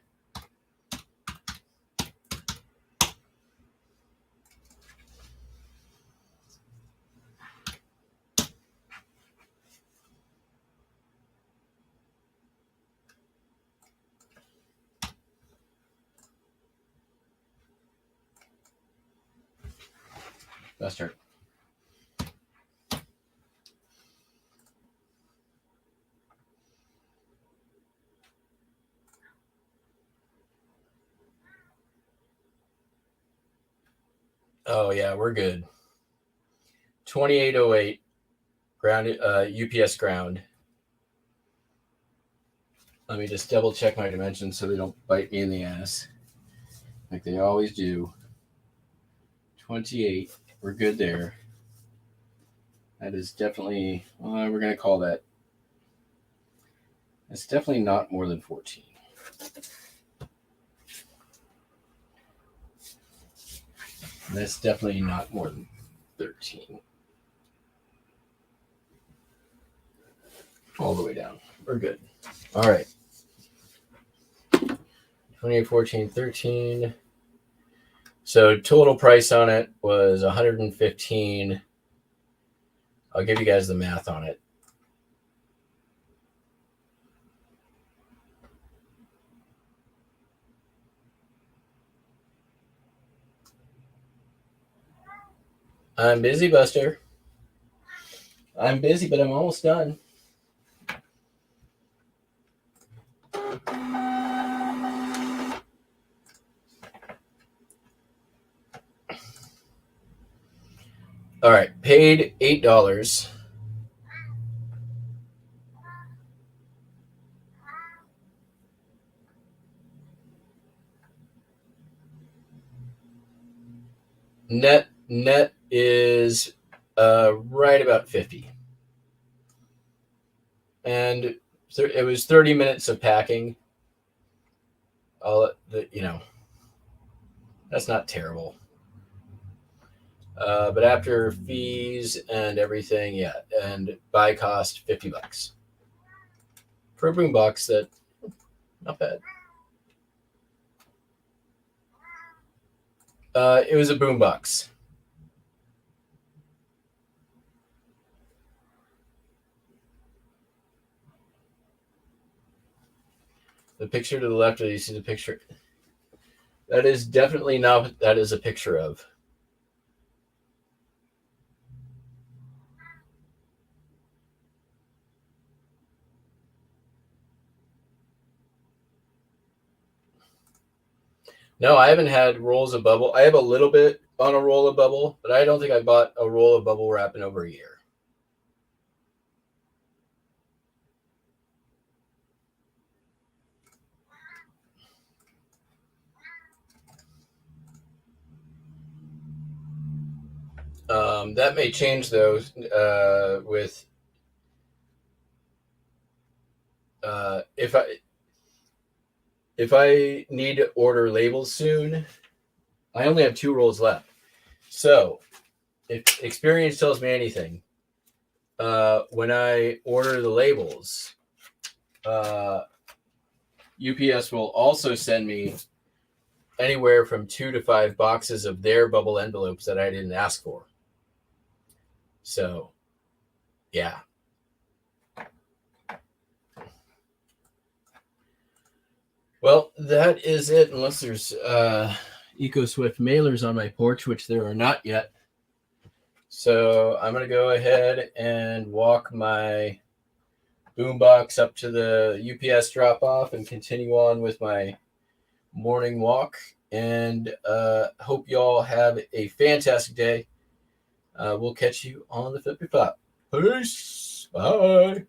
Buster. Oh yeah, we're good. 2808 ground UPS ground. Let me just double check my dimensions so they don't bite me in the ass like they always do. 28. We're good there. That is definitely, we're going to call that. It's definitely not more than 14. That's definitely not more than 13. All the way down. We're good. All right. 28, 14, 13. So total price on it was 115. I'll give you guys the math on it. I'm busy, Buster. I'm busy, but I'm almost done. All right, paid $8. Net is right about 50. And it was 30 minutes of packing. That's not terrible. But after fees and everything, yeah, and buy cost $50 for a boombox. That not bad. It was a boombox. The picture to the left, you see the picture. That is definitely not what that is a picture of. No, I haven't had rolls of bubble. I have a little bit on a roll of bubble, but I don't think I bought a roll of bubble wrap in over a year. That may change though with if I need to order labels soon. I only have 2 rolls left. So if experience tells me anything, when I order the labels, UPS will also send me anywhere from 2 to 5 boxes of their bubble envelopes that I didn't ask for. So, yeah. Well, that is it, unless there's EcoSwift mailers on my porch, which there are not yet. So I'm going to go ahead and walk my boombox up to the UPS drop-off and continue on with my morning walk. And hope you all have a fantastic day. We'll catch you on the Flippy Flop. Peace. Bye.